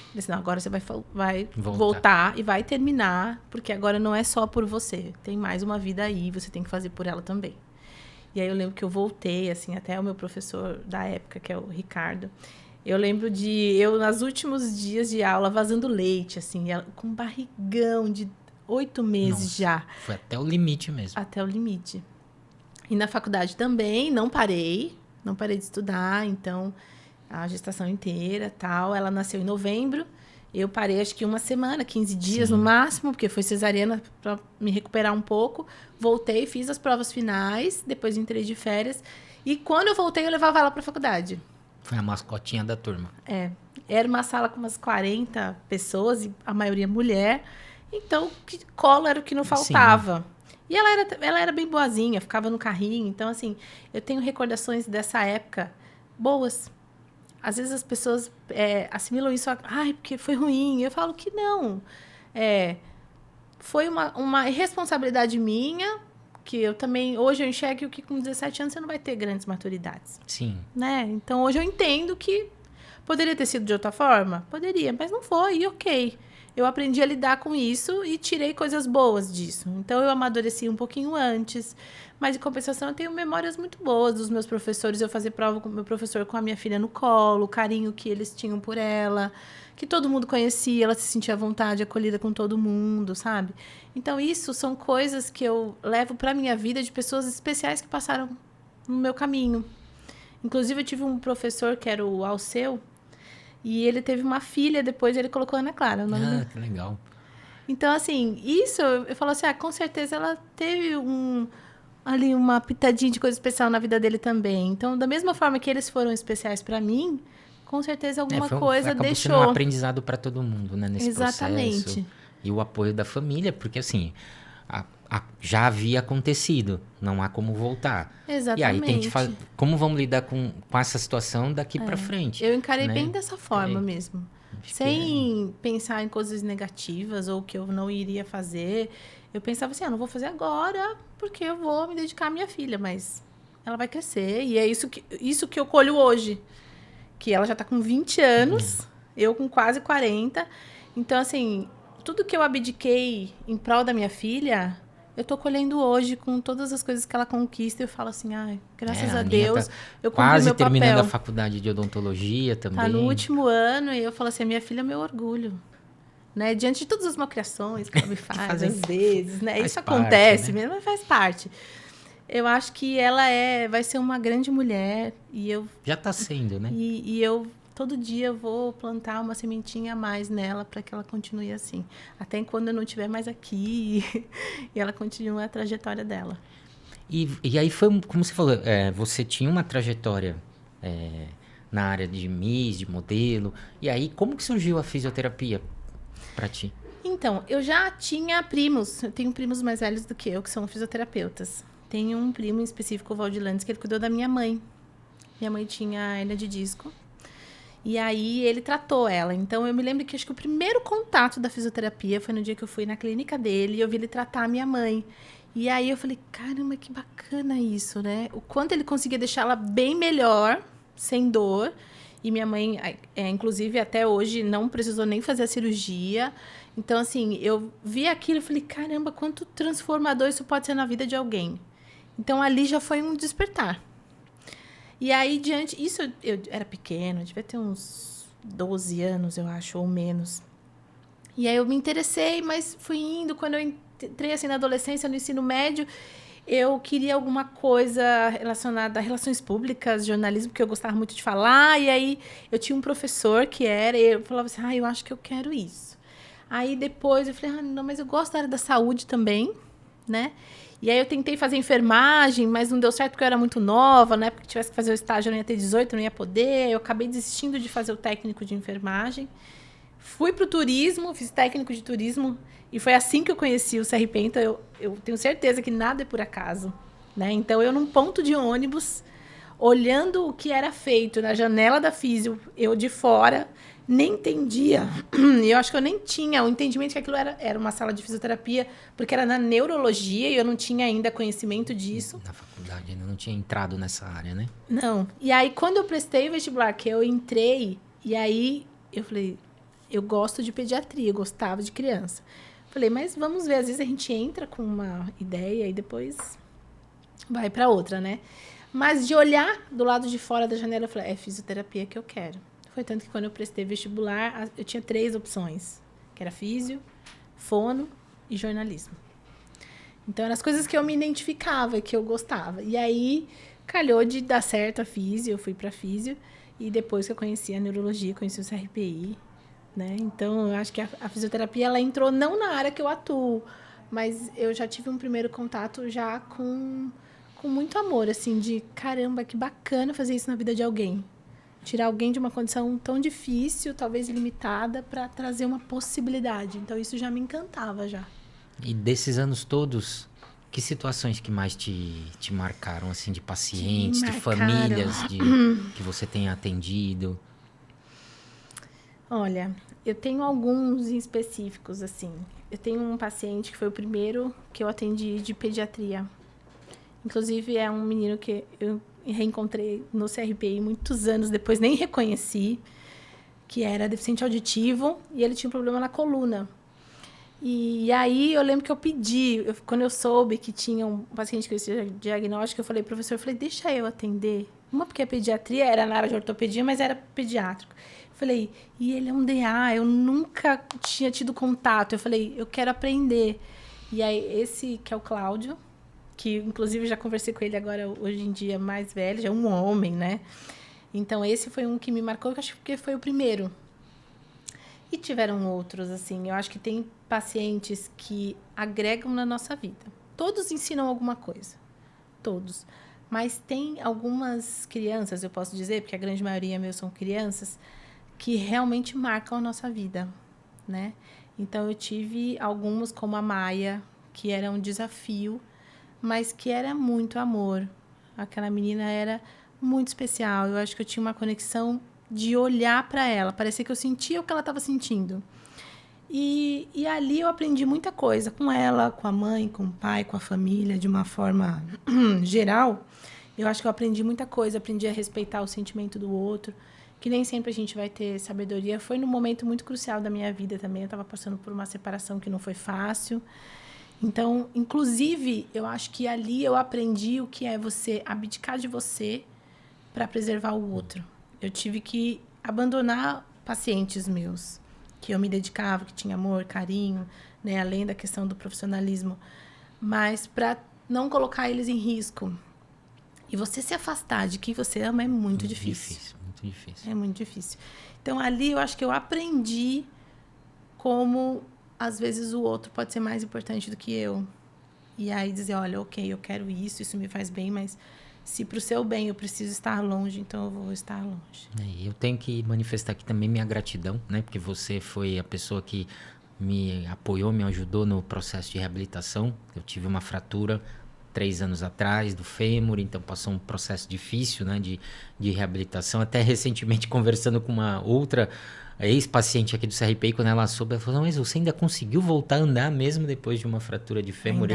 Ele disse, não, agora você vai voltar e vai terminar, porque agora não é só por você. Tem mais uma vida aí, você tem que fazer por ela também. E aí eu lembro que eu voltei, assim, até o meu professor da época, que é o Ricardo. Eu lembro nos últimos dias de aula, vazando leite, assim, com um barrigão de 8 meses. Nossa, já. Foi até o limite mesmo. Até o limite. E na faculdade também, não parei de estudar, então... a gestação inteira, tal. Ela nasceu em novembro. Eu parei, acho que 1 semana, 15 dias no máximo, porque foi cesariana para me recuperar um pouco. Voltei, fiz as provas finais, depois entrei de férias. E quando eu voltei, eu levava ela para a faculdade. Foi a mascotinha da turma. Era uma sala com umas 40 pessoas, e a maioria mulher. Então, colo era o que não faltava. Sim. E ela era bem boazinha, ficava no carrinho. Então, assim, eu tenho recordações dessa época boas. Às vezes as pessoas assimilam isso porque foi ruim. Eu falo que não. Foi uma irresponsabilidade minha, que eu também... Hoje eu enxergo que com 17 anos você não vai ter grandes maturidades. Sim. Né? Então, hoje eu entendo que poderia ter sido de outra forma? Poderia, mas não foi, e ok. Eu aprendi a lidar com isso e tirei coisas boas disso. Então, eu amadureci um pouquinho antes. Mas, em compensação, eu tenho memórias muito boas dos meus professores. Eu fazia prova com o meu professor com a minha filha no colo, o carinho que eles tinham por ela, que todo mundo conhecia, ela se sentia à vontade, acolhida com todo mundo, sabe? Então, isso são coisas que eu levo para a minha vida de pessoas especiais que passaram no meu caminho. Inclusive, eu tive um professor que era o Alceu, e ele teve uma filha, depois ele colocou Ana Clara. O nome que legal. Então, assim, isso, eu falo assim, com certeza ela teve ali uma pitadinha de coisa especial na vida dele também. Então, da mesma forma que eles foram especiais para mim, com certeza alguma coisa acabou deixou. Sendo um aprendizado para todo mundo, né, nesse Exatamente. processo. E o apoio da família, porque assim, já havia acontecido, não há como voltar. Exatamente. E aí tem que fazer, como vamos lidar com essa situação daqui para frente? Eu encarei bem dessa forma mesmo. Acho Sem pensar em coisas negativas ou que eu não iria fazer. Eu pensava assim, eu não vou fazer agora porque eu vou me dedicar à minha filha, mas ela vai crescer. E é isso que eu colho hoje. Que ela já está com 20 anos, eu com quase 40. Então, assim, tudo que eu abdiquei em prol da minha filha, eu tô colhendo hoje com todas as coisas que ela conquista. Eu falo assim, graças a Deus, eu cumpri quase meu terminando papel. A faculdade de odontologia também. Tá no último ano e eu falo assim, minha filha é meu orgulho. Né? Diante de todas as malcriações que ela me faz, às vezes, né? Isso acontece mesmo, mas faz parte. Eu acho que ela vai ser uma grande mulher e eu... Já está sendo, né? E eu, todo dia, vou plantar uma sementinha a mais nela para que ela continue assim. Até quando eu não estiver mais aqui e ela continue a trajetória dela. E aí foi, como você falou, você tinha uma trajetória na área de Miss, de modelo. E aí, como que surgiu a fisioterapia para ti? Então, eu já tinha primos. Eu tenho primos mais velhos do que eu, que são fisioterapeutas. Tenho um primo em específico, o Valdilandes, que ele cuidou da minha mãe. Minha mãe tinha hernia de disco. E aí, ele tratou ela. Então, eu me lembro que acho que o primeiro contato da fisioterapia foi no dia que eu fui na clínica dele e eu vi ele tratar a minha mãe. E aí, eu falei, caramba, que bacana isso, né? O quanto ele conseguia deixar ela bem melhor, sem dor. E minha mãe, inclusive, até hoje, não precisou nem fazer a cirurgia. Então, assim, eu vi aquilo e falei, caramba, quanto transformador isso pode ser na vida de alguém. Então, ali já foi um despertar. E aí, isso eu era pequena, devia ter uns 12 anos, eu acho, ou menos. E aí eu me interessei, mas fui indo. Quando eu entrei assim, na adolescência, no ensino médio, eu queria alguma coisa relacionada a relações públicas, jornalismo, porque eu gostava muito de falar. E aí eu tinha um professor eu falava assim, eu acho que eu quero isso. Aí depois eu falei, não, mas eu gosto da área da saúde também, né? E aí eu tentei fazer enfermagem, mas não deu certo porque eu era muito nova, né? Porque tivesse que fazer o estágio, eu não ia ter 18, não ia poder. Eu acabei desistindo de fazer o técnico de enfermagem. Fui para o turismo, fiz técnico de turismo. E foi assim que eu conheci o CRP. Então, eu tenho certeza que nada é por acaso, né? Então, eu num ponto de ônibus, olhando o que era feito na janela da Físio, eu de fora, nem entendia. Eu acho que eu nem tinha o entendimento que aquilo era uma sala de fisioterapia, porque era na neurologia e eu não tinha ainda conhecimento disso. Na faculdade ainda não tinha entrado nessa área, né? Não. E aí, quando eu prestei o vestibular, que eu entrei, e aí eu falei, eu gosto de pediatria, eu gostava de criança. Falei, mas vamos ver, às vezes a gente entra com uma ideia e depois vai para outra, né? Mas de olhar do lado de fora da janela, eu falei, é fisioterapia que eu quero. Foi tanto que quando eu prestei vestibular, eu tinha 3 opções, que era físio, fono e jornalismo. Então, eram as coisas que eu me identificava, que eu gostava. E aí, calhou de dar certo a físio, eu fui para físio. E depois que eu conheci a neurologia, conheci o CRPI, né? Então, eu acho que a fisioterapia, ela entrou não na área que eu atuo, mas eu já tive um primeiro contato já com muito amor, assim, de caramba, que bacana fazer isso na vida de alguém. Tirar alguém de uma condição tão difícil, talvez limitada, para trazer uma possibilidade. Então, isso já me encantava, já. E desses anos todos, que situações que mais te marcaram, assim, de pacientes, de famílias, que você tenha atendido? Olha, eu tenho alguns em específicos, assim. Eu tenho um paciente que foi o primeiro que eu atendi de pediatria. Inclusive, é um menino que eu reencontrei no CRPI muitos anos depois, nem reconheci, que era deficiente auditivo e ele tinha um problema na coluna. E aí eu lembro que eu pedi, quando eu soube que tinha um paciente com esse diagnóstico, eu falei, professor, deixa eu atender. Uma porque a pediatria era na área de ortopedia, mas era pediátrico. Eu falei, e ele é um DA, eu nunca tinha tido contato. Eu falei, eu quero aprender. E aí esse que é o Cláudio, que inclusive já conversei com ele agora, hoje em dia, mais velho, já é um homem, né? Então, esse foi um que me marcou, eu acho que foi o primeiro. E tiveram outros, assim, eu acho que tem pacientes que agregam na nossa vida. Todos ensinam alguma coisa, todos. Mas tem algumas crianças, eu posso dizer, porque a grande maioria meus são crianças, que realmente marcam a nossa vida, né? Então, eu tive alguns, como a Maia, que era um desafio, mas que era muito amor. Aquela menina era muito especial. Eu acho que eu tinha uma conexão de olhar para ela. Parecia que eu sentia o que ela estava sentindo. E ali eu aprendi muita coisa com ela, com a mãe, com o pai, com a família, de uma forma geral. Eu acho que eu aprendi muita coisa. Aprendi a respeitar o sentimento do outro, que nem sempre a gente vai ter sabedoria. Foi num momento muito crucial da minha vida também. Eu estava passando por uma separação que não foi fácil. Então, inclusive, eu acho que ali eu aprendi o que é você abdicar de você para preservar o outro. Eu tive que abandonar pacientes meus, que eu me dedicava, que tinha amor, carinho, né, além da questão do profissionalismo, mas para não colocar eles em risco. E você se afastar de quem você ama é muito difícil. Muito difícil. É muito difícil. Então, ali eu acho que eu aprendi como às vezes o outro pode ser mais importante do que eu. E aí dizer, olha, ok, eu quero isso me faz bem, mas se para o seu bem eu preciso estar longe, então eu vou estar longe. Eu tenho que manifestar aqui também minha gratidão, né? Porque você foi a pessoa que me apoiou, me ajudou no processo de reabilitação. Eu tive uma fratura 3 anos atrás do fêmur, então passou um processo difícil, né, de reabilitação. Até recentemente conversando com uma outra ex-paciente aqui do CRPI, quando ela soube, ela falou, mas você ainda conseguiu voltar a andar mesmo depois de uma fratura de fêmur?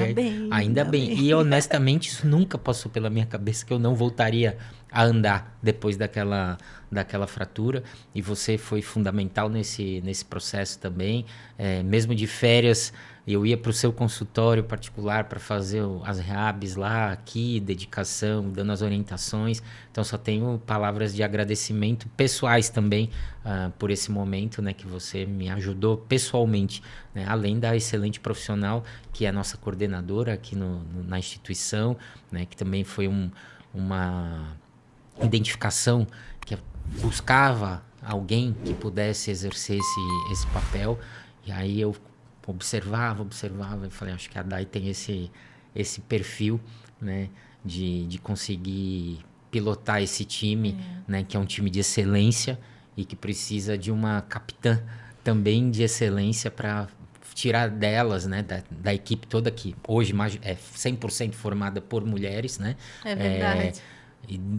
Ainda bem. E honestamente isso nunca passou pela minha cabeça que eu não voltaria a andar depois daquela fratura, e você foi fundamental nesse processo também. Mesmo de férias, eu ia para o seu consultório particular para fazer as rehabs lá, aqui, dedicação, dando as orientações. Então, só tenho palavras de agradecimento pessoais também por esse momento, né, que você me ajudou pessoalmente, né, além da excelente profissional que é a nossa coordenadora aqui na instituição, né, que também foi uma identificação que buscava alguém que pudesse exercer esse papel. E aí eu observava e falei, acho que a Day tem esse perfil, né, de conseguir pilotar esse time, né, que é um time de excelência e que precisa de uma capitã também de excelência para tirar delas, né, da equipe toda, que hoje é 100% formada por mulheres, né? É verdade.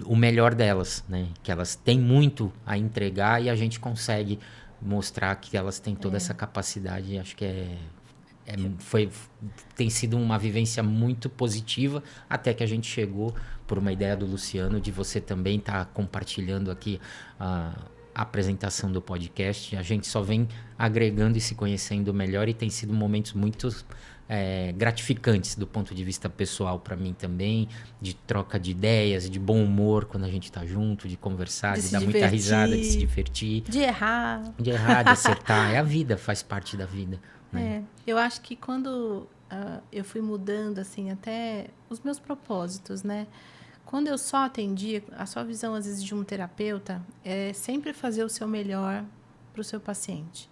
O melhor delas, né? Que elas têm muito a entregar e a gente consegue mostrar que elas têm toda essa capacidade. Acho que tem sido uma vivência muito positiva até que a gente chegou por uma ideia do Luciano de você também estar compartilhando aqui a apresentação do podcast. A gente só vem agregando e se conhecendo melhor, e tem sido momentos muito gratificantes do ponto de vista pessoal para mim também, de troca de ideias, de bom humor quando a gente está junto, de conversar, de dar muita risada, de se divertir. De errar. De acertar. É a vida, faz parte da vida. Né? Eu acho que quando eu fui mudando, assim, até os meus propósitos, né? Quando eu só atendia, a sua visão, às vezes, de um terapeuta é sempre fazer o seu melhor para o seu paciente.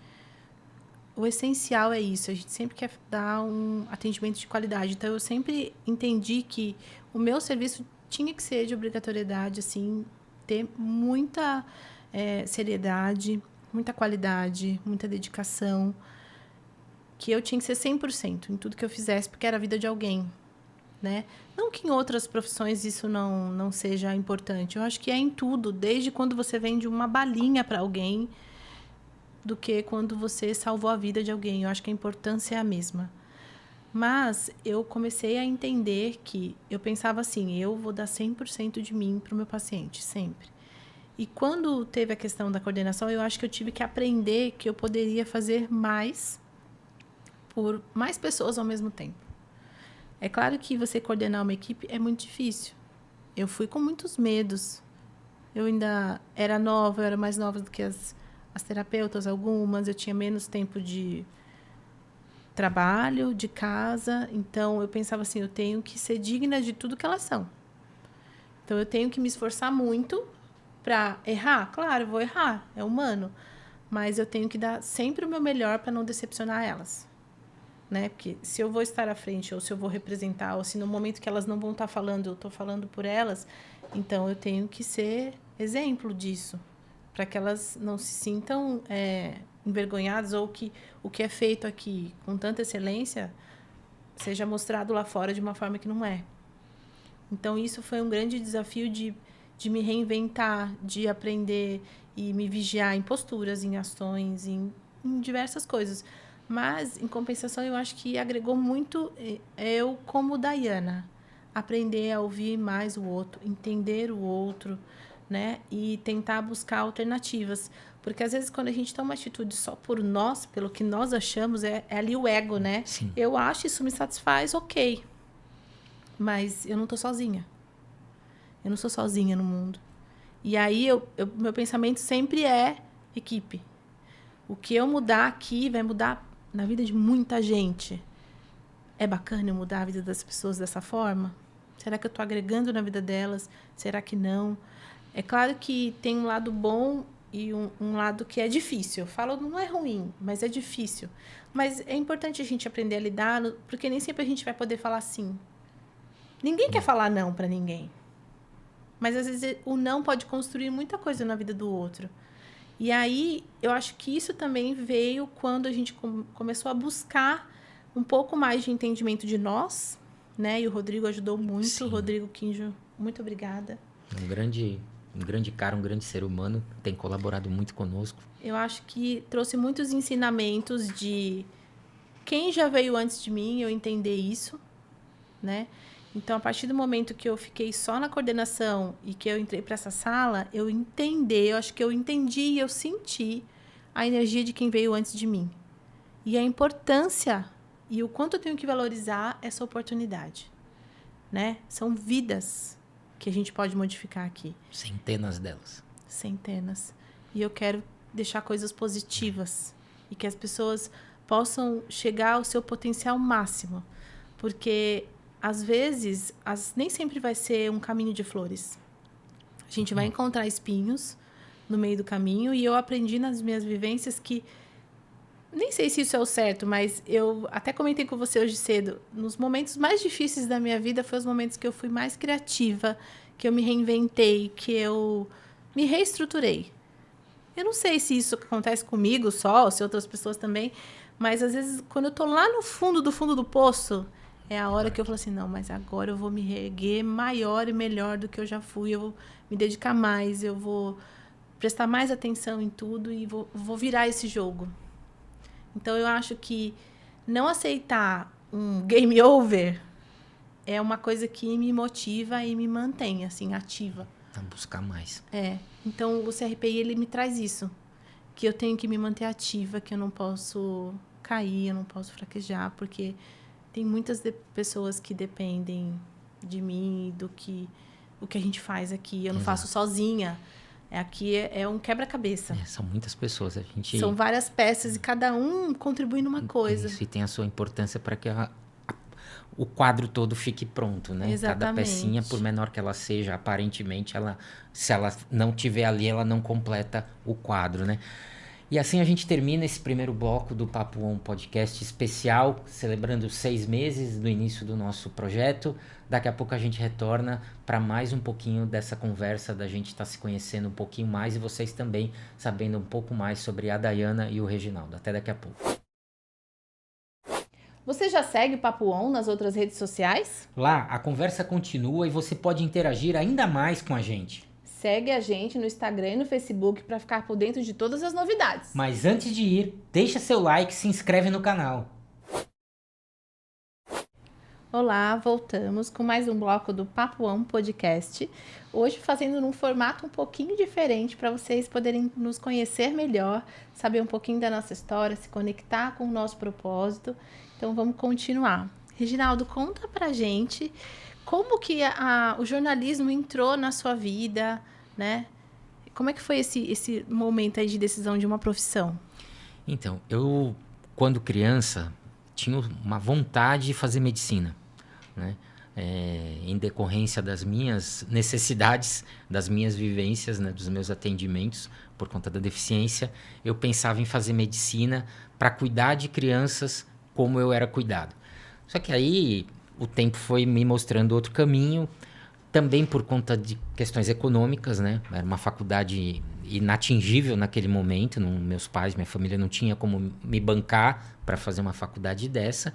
O essencial é isso, a gente sempre quer dar um atendimento de qualidade. Então, eu sempre entendi que o meu serviço tinha que ser de obrigatoriedade, assim, ter muita seriedade, muita qualidade, muita dedicação, que eu tinha que ser 100% em tudo que eu fizesse, porque era a vida de alguém, né? Não que em outras profissões isso não seja importante. Eu acho que é em tudo, desde quando você vende uma balinha para alguém, do que quando você salvou a vida de alguém. Eu acho que a importância é a mesma. Mas eu comecei a entender que eu pensava assim, eu vou dar 100% de mim para o meu paciente, sempre. E quando teve a questão da coordenação, eu acho que eu tive que aprender que eu poderia fazer mais por mais pessoas ao mesmo tempo. É claro que você coordenar uma equipe é muito difícil. Eu fui com muitos medos. Eu ainda era nova, eu era mais nova do que as terapeutas, algumas. Eu tinha menos tempo de trabalho, de casa. Então, eu pensava assim, eu tenho que ser digna de tudo que elas são. Então, eu tenho que me esforçar muito para errar. Claro, eu vou errar, é humano. Mas eu tenho que dar sempre o meu melhor para não decepcionar elas. Né? Porque se eu vou estar à frente, ou se eu vou representar, ou se no momento que elas não vão estar falando, eu estou falando por elas, então eu tenho que ser exemplo disso, para que elas não se sintam envergonhadas, ou que o que é feito aqui com tanta excelência seja mostrado lá fora de uma forma que não é. Então, isso foi um grande desafio de me reinventar, de aprender e me vigiar em posturas, em ações, em diversas coisas. Mas, em compensação, eu acho que agregou muito eu como Dayana. Aprender a ouvir mais o outro, entender o outro, né? E tentar buscar alternativas. Porque, às vezes, quando a gente toma uma atitude só por nós, pelo que nós achamos, é ali o ego, né? Sim. Eu acho, isso me satisfaz, ok. Mas eu não estou sozinha. Eu não sou sozinha no mundo. E aí, meu pensamento sempre é equipe. O que eu mudar aqui vai mudar na vida de muita gente. É bacana eu mudar a vida das pessoas dessa forma? Será que eu estou agregando na vida delas? Será que não? É claro que tem um lado bom e um lado que é difícil. Eu falo, não é ruim, mas é difícil. Mas é importante a gente aprender a lidar, porque nem sempre a gente vai poder falar sim. Ninguém quer falar não para ninguém. Mas, às vezes, o não pode construir muita coisa na vida do outro. E aí, eu acho que isso também veio quando a gente começou a buscar um pouco mais de entendimento de nós, né? E o Rodrigo ajudou muito. Sim. O Rodrigo Quinjo, muito obrigada. Um grande cara, um grande ser humano, tem colaborado muito conosco. Eu acho que trouxe muitos ensinamentos de quem já veio antes de mim, eu entender isso, né? Então, a partir do momento que eu fiquei só na coordenação e que eu entrei para essa sala, eu acho que eu entendi e eu senti a energia de quem veio antes de mim. E a importância e o quanto eu tenho que valorizar essa oportunidade, né? São vidas que a gente pode modificar aqui. Centenas delas. Centenas. E eu quero deixar coisas positivas e que as pessoas possam chegar ao seu potencial máximo. Porque, às vezes, nem sempre vai ser um caminho de flores. A gente vai encontrar espinhos no meio do caminho e eu aprendi nas minhas vivências que, nem sei se isso é o certo, mas eu até comentei com você hoje cedo, nos momentos mais difíceis da minha vida foram os momentos que eu fui mais criativa, que eu me reinventei, que eu me reestruturei. Eu não sei se isso acontece comigo só, ou se outras pessoas também, mas às vezes quando eu tô lá no fundo do poço, é a hora que eu falo assim, não, mas agora eu vou me reerguer maior e melhor do que eu já fui, eu vou me dedicar mais, eu vou prestar mais atenção em tudo e vou virar esse jogo. Então, eu acho que não aceitar um game over é uma coisa que me motiva e me mantém, assim, ativa. A buscar mais. Então, o CRPI, ele me traz isso. Que eu tenho que me manter ativa, que eu não posso cair, eu não posso fraquejar, porque tem muitas pessoas que dependem de mim, o que a gente faz aqui. Eu não faço sozinha. Aqui é um quebra-cabeça. São muitas pessoas. São várias peças e cada um contribui numa coisa. Isso, e tem a sua importância para que o quadro todo fique pronto, né? Exatamente. Cada pecinha, por menor que ela seja, aparentemente, se ela não tiver ali, ela não completa o quadro, né? E assim a gente termina esse primeiro bloco do Papo On Podcast especial, celebrando os 6 meses do início do nosso projeto. Daqui a pouco a gente retorna para mais um pouquinho dessa conversa, da gente estar se conhecendo um pouquinho mais e vocês também sabendo um pouco mais sobre a Dayana e o Reginaldo. Até daqui a pouco. Você já segue o Papo On nas outras redes sociais? Lá, a conversa continua e você pode interagir ainda mais com a gente. Segue a gente no Instagram e no Facebook para ficar por dentro de todas as novidades. Mas antes de ir, deixa seu like e se inscreve no canal. Olá, voltamos com mais um bloco do Papo On Podcast. Hoje fazendo num formato um pouquinho diferente para vocês poderem nos conhecer melhor, saber um pouquinho da nossa história, se conectar com o nosso propósito. Então vamos continuar. Reginaldo, conta pra gente como que o jornalismo entrou na sua vida, né? Como é que foi esse momento aí de decisão de uma profissão? Então, eu, quando criança, tinha uma vontade de fazer medicina, né? Em decorrência das minhas necessidades, das minhas vivências, né? Dos meus atendimentos, por conta da deficiência, eu pensava em fazer medicina para cuidar de crianças como eu era cuidado. Só que aí o tempo foi me mostrando outro caminho, também por conta de questões econômicas, né? Era uma faculdade inatingível naquele momento, meus pais, minha família não tinha como me bancar para fazer uma faculdade dessa.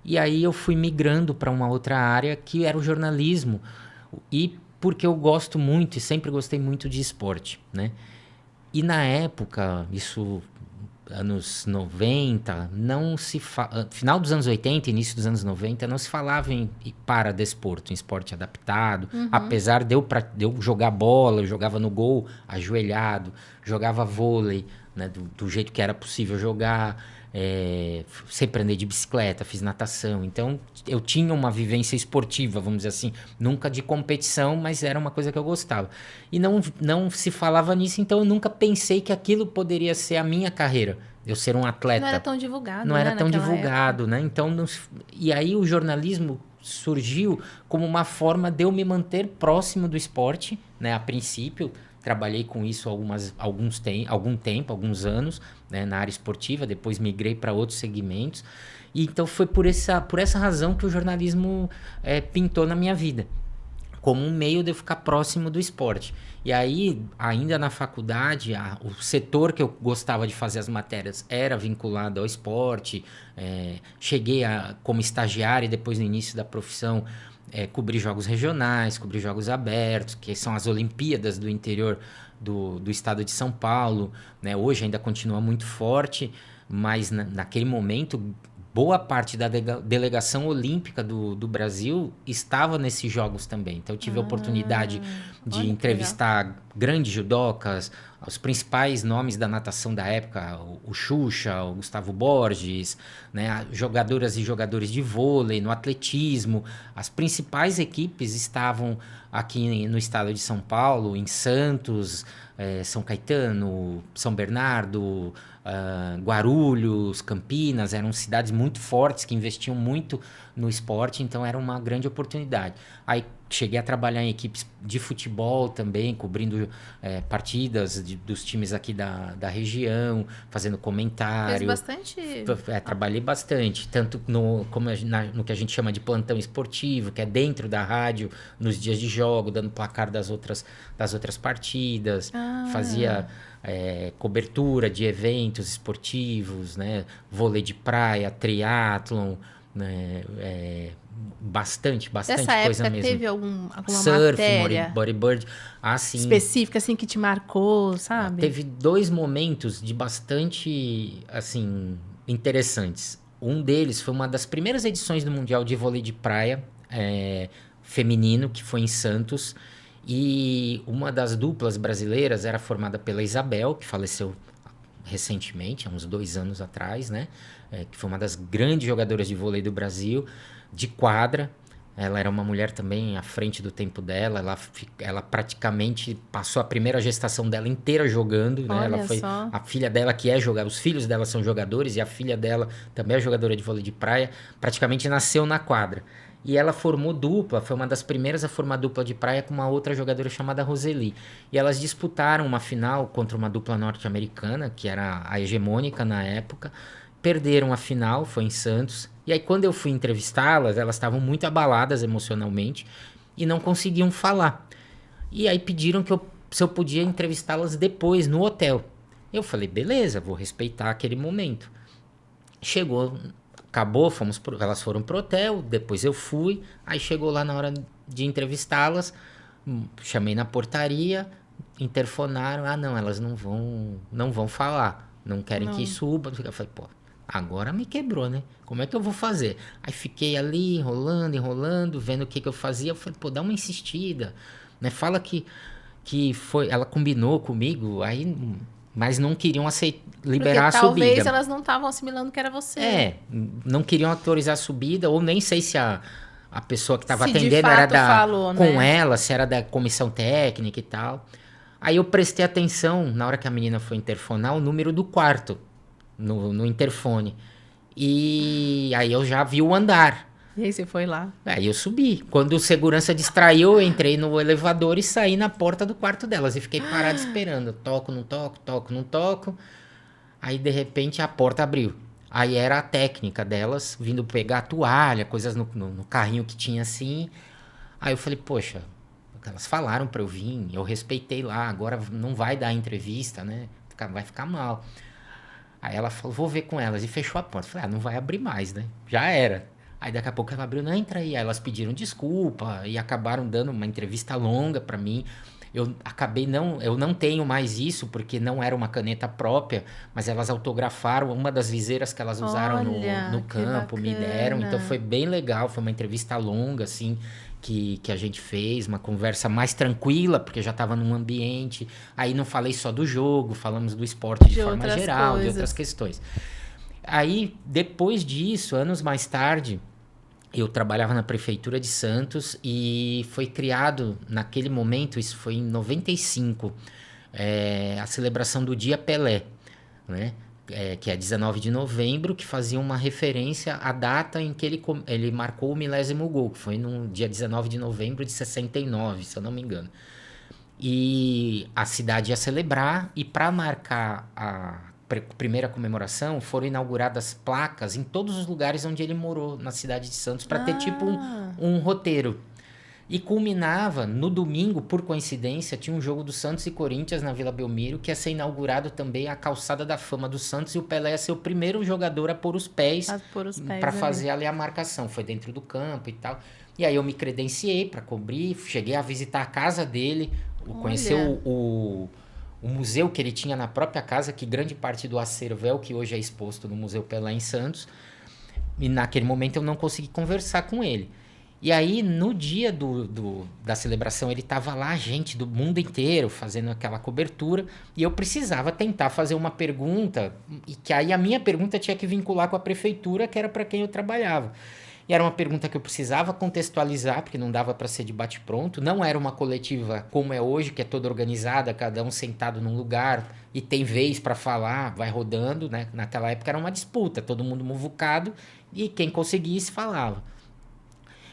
E aí eu fui migrando para uma outra área que era o jornalismo, e porque eu gosto muito e sempre gostei muito de esporte, né? E na época, isso anos 90, final dos anos 80, início dos anos 90, não se falava em paradesporto, em esporte adaptado. Apesar de eu jogar bola, eu jogava no gol ajoelhado, jogava vôlei, né, do jeito que era possível jogar, sempre andei de bicicleta, fiz natação. Então, eu tinha uma vivência esportiva, vamos dizer assim, nunca de competição, mas era uma coisa que eu gostava. E não se falava nisso, então eu nunca pensei que aquilo poderia ser a minha carreira, eu ser um atleta. Não era tão divulgado, Não era tão divulgado, época, né? Então, e aí o jornalismo surgiu como uma forma de eu me manter próximo do esporte, né? A princípio, trabalhei com isso alguns anos, né, na área esportiva, depois migrei para outros segmentos. E então foi por essa razão que o jornalismo pintou na minha vida, como um meio de eu ficar próximo do esporte. E aí, ainda na faculdade, o setor que eu gostava de fazer as matérias era vinculado ao esporte. Cheguei como estagiário e depois no início da profissão, cobrir jogos regionais, cobrir jogos abertos, que são as Olimpíadas do interior do estado de São Paulo, né? Hoje ainda continua muito forte, mas naquele momento boa parte da delegação olímpica do Brasil estava nesses jogos também. Então, eu tive a oportunidade de entrevistar grandes judocas, os principais nomes da natação da época, o Xuxa, o Gustavo Borges, né, jogadoras e jogadores de vôlei, no atletismo. As principais equipes estavam aqui no estado de São Paulo, em Santos, São Caetano, São Bernardo, Guarulhos, Campinas. Eram cidades muito fortes que investiam muito no esporte, então era uma grande oportunidade. Aí cheguei a trabalhar em equipes de futebol também, cobrindo partidas dos times aqui da região, fazendo comentário. Fez bastante... Trabalhei bastante, tanto no que a gente chama de plantão esportivo, que é dentro da rádio, nos dias de jogo, dando placar das outras partidas. Fazia cobertura de eventos esportivos, né? Vôlei de praia, triatlon, né? Bastante Dessa coisa época mesmo. teve alguma Surf, matéria bodyboard, assim, específica assim que te marcou, sabe? Teve 2 momentos de bastante, assim, interessantes. Um deles foi uma das primeiras edições do Mundial de Vôlei de Praia feminino, que foi em Santos. E uma das duplas brasileiras era formada pela Isabel, que faleceu recentemente, há uns 2 anos atrás, né? Que foi uma das grandes jogadoras de vôlei do Brasil, de quadra. Ela era uma mulher também à frente do tempo dela. Ela praticamente passou a primeira gestação dela inteira jogando, né? Ela foi só. a filha dela que é jogadora, os filhos dela são jogadores e a filha dela também é jogadora de vôlei de praia. Praticamente nasceu na quadra. E ela formou dupla, foi uma das primeiras a formar dupla de praia com uma outra jogadora chamada Roseli. E elas disputaram uma final contra uma dupla norte-americana, que era a hegemônica na época. Perderam a final, foi em Santos. E aí, quando eu fui entrevistá-las, elas estavam muito abaladas emocionalmente e não conseguiam falar. E aí pediram se eu podia entrevistá-las depois, no hotel. Eu falei, beleza, vou respeitar aquele momento. Chegou... Acabou, elas foram pro hotel, depois eu fui, aí chegou lá na hora de entrevistá-las, chamei na portaria, interfonaram, não, elas não vão falar, não querem que suba. Eu falei, pô, agora me quebrou, né? Como é que eu vou fazer? Aí fiquei ali, enrolando, vendo o que eu fazia. Eu falei, pô, dá uma insistida, né? Fala que foi, ela combinou comigo, aí... Mas não queriam liberar a subida. Talvez elas não estavam assimilando que era você. Não queriam autorizar a subida, ou nem sei se a pessoa que estava atendendo era com ela, se era da comissão técnica e tal. Aí eu prestei atenção, na hora que a menina foi interfonar, o número do quarto no interfone. E aí eu já vi o andar. E aí você foi lá? Aí eu subi. Quando o segurança distraiu, eu entrei no elevador e saí na porta do quarto delas. E fiquei parado esperando. Toco, não toco. Aí, de repente, a porta abriu. Aí era a técnica delas, vindo pegar a toalha, coisas no carrinho que tinha assim. Aí eu falei, poxa, elas falaram pra eu vir, eu respeitei lá, agora não vai dar entrevista, né? Vai ficar mal. Aí ela falou, vou ver com elas. E fechou a porta. Falei, não vai abrir mais, né? Já era. Aí daqui a pouco ela abriu, não, entra aí. Aí elas pediram desculpa e acabaram dando uma entrevista longa pra mim. Eu não tenho mais isso, porque não era uma caneta própria, mas elas autografaram uma das viseiras que elas usaram no campo, me deram. Então foi bem legal, foi uma entrevista longa, assim, que a gente fez, uma conversa mais tranquila, porque já estava num ambiente. Aí não falei só do jogo, falamos do esporte de forma geral, de outras questões. Aí, depois disso, anos mais tarde... Eu trabalhava na prefeitura de Santos e foi criado, naquele momento, isso foi em 95, a celebração do Dia Pelé, né? Que é 19 de novembro, que fazia uma referência à data em que ele marcou o milésimo gol, que foi no dia 19 de novembro de 69, se eu não me engano. E a cidade ia celebrar, e para marcar a primeira comemoração, foram inauguradas placas em todos os lugares onde ele morou na cidade de Santos, para ter tipo um roteiro. E culminava no domingo, por coincidência, tinha um jogo do Santos e Corinthians na Vila Belmiro, que ia ser inaugurado também a Calçada da Fama do Santos, e o Pelé ia ser o primeiro jogador a pôr os pés para fazer ali a marcação. Foi dentro do campo e tal. E aí eu me credenciei para cobrir, cheguei a visitar a casa dele, conhecer o museu que ele tinha na própria casa, que grande parte do acervo é o que hoje é exposto no Museu Pelé em Santos. E naquele momento eu não consegui conversar com ele. E aí, no dia da celebração, ele estava lá, gente do mundo inteiro, fazendo aquela cobertura, e eu precisava tentar fazer uma pergunta, e que aí a minha pergunta tinha que vincular com a prefeitura, que era para quem eu trabalhava. E era uma pergunta que eu precisava contextualizar, porque não dava para ser de bate-pronto. Não era uma coletiva como é hoje, que é toda organizada, cada um sentado num lugar e tem vez para falar, vai rodando, né? Naquela época era uma disputa, todo mundo muvucado e quem conseguisse falava.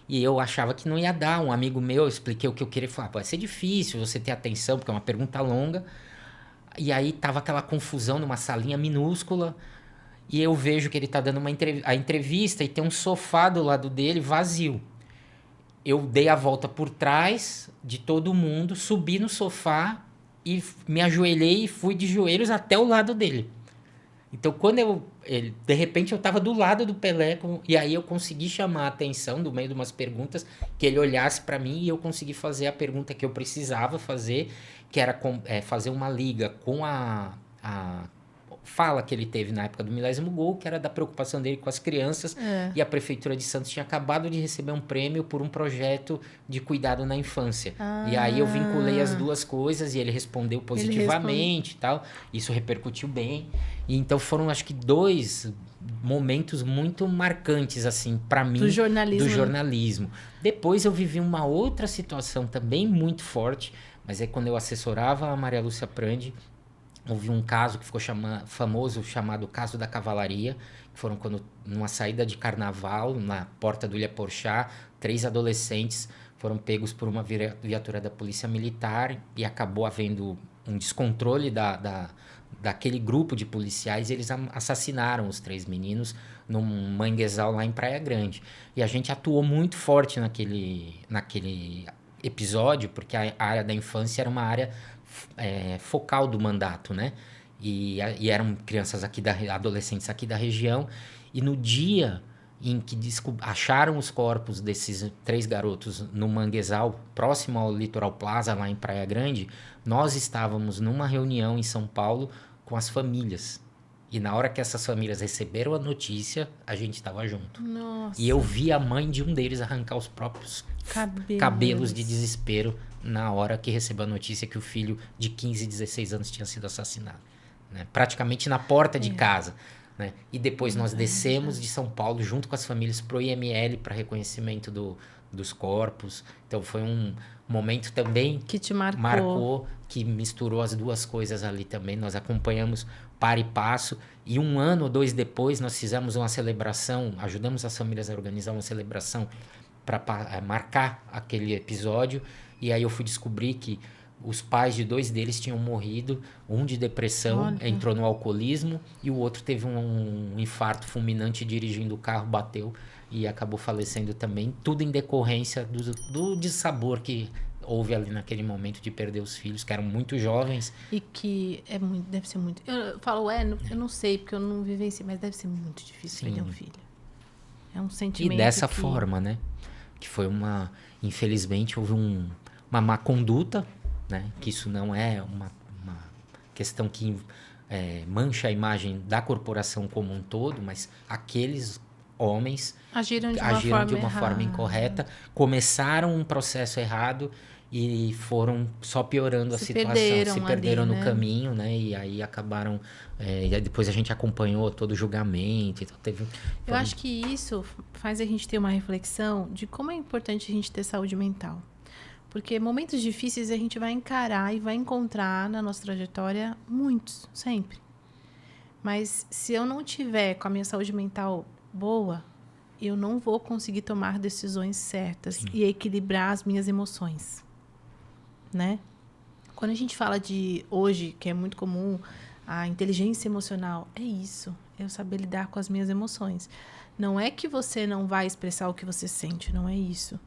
E eu achava que não ia dar. Um amigo meu, eu expliquei o que eu queria falar. Vai ser difícil você ter atenção, porque é uma pergunta longa. E aí tava aquela confusão numa salinha minúscula. E eu vejo que ele tá dando a entrevista e tem um sofá do lado dele vazio. Eu dei a volta por trás de todo mundo, subi no sofá e me ajoelhei e fui de joelhos até o lado dele. Então, de repente, eu estava do lado do Pelé, e aí eu consegui chamar a atenção do meio de umas perguntas, que ele olhasse para mim e eu consegui fazer a pergunta que eu precisava fazer, que era fazer uma liga com a fala que ele teve na época do milésimo gol, que era da preocupação dele com as crianças, e a Prefeitura de Santos tinha acabado de receber um prêmio por um projeto de cuidado na infância. E aí eu vinculei as duas coisas e ele respondeu positivamente e tal. Isso repercutiu bem. E então foram, acho que, 2 momentos muito marcantes, assim, para mim, do jornalismo. Depois eu vivi uma outra situação também muito forte, mas é quando eu assessorava a Maria Lúcia Prandi. Houve um caso que ficou famoso, chamado Caso da Cavalaria, que foram numa saída de carnaval, na porta do Ilha Porchá, 3 adolescentes foram pegos por uma viatura da Polícia Militar e acabou havendo um descontrole daquele grupo de policiais, e eles assassinaram os 3 meninos num manguezal lá em Praia Grande. E a gente atuou muito forte naquele episódio, porque a área da infância era uma área focal do mandato, né? E eram crianças adolescentes aqui da região, e no dia em que acharam os corpos desses 3 garotos no manguezal, próximo ao Litoral Plaza, lá em Praia Grande, nós estávamos numa reunião em São Paulo com as famílias. E na hora que essas famílias receberam a notícia, a gente estava junto. Nossa. E eu vi a mãe de um deles arrancar os próprios cabelos de desespero na hora que recebeu a notícia que o filho de 15 e 16 anos tinha sido assassinado, né? Praticamente na porta de casa, né? E depois nós descemos de São Paulo junto com as famílias pro IML para reconhecimento dos corpos. Então foi um momento também que te marcou, que misturou as duas coisas ali também. Nós acompanhamos para e passo, e 1 ano ou 2 depois nós fizemos uma celebração, ajudamos as famílias a organizar uma celebração para marcar aquele episódio. E aí eu fui descobrir que os pais de 2 deles tinham morrido, um de depressão, entrou no alcoolismo, e o outro teve um infarto fulminante dirigindo o carro, bateu e acabou falecendo também, tudo em decorrência do dissabor que houve ali naquele momento de perder os filhos, que eram muito jovens. E que deve ser muito... Eu falo, eu não sei, porque eu não vivenciei, mas deve ser muito difícil perder um filho. É um sentimento. E dessa forma, né? Que foi infelizmente, houve uma má conduta, né? Que isso não é uma questão que mancha a imagem da corporação como um todo, mas aqueles homens agiram de uma forma incorreta, começaram um processo errado e foram só piorando a situação, se perderam ali, no caminho, né? E aí acabaram... e aí depois a gente acompanhou todo o julgamento. Então Eu acho que isso faz a gente ter uma reflexão de como é importante a gente ter saúde mental. Porque momentos difíceis a gente vai encarar e vai encontrar na nossa trajetória muitos, sempre. Mas se eu não tiver com a minha saúde mental boa, eu não vou conseguir tomar decisões certas e equilibrar as minhas emoções, né? Quando a gente fala de hoje, que é muito comum, a inteligência emocional, é isso, é eu saber lidar com as minhas emoções. Não é que você não vai expressar o que você sente, não é isso.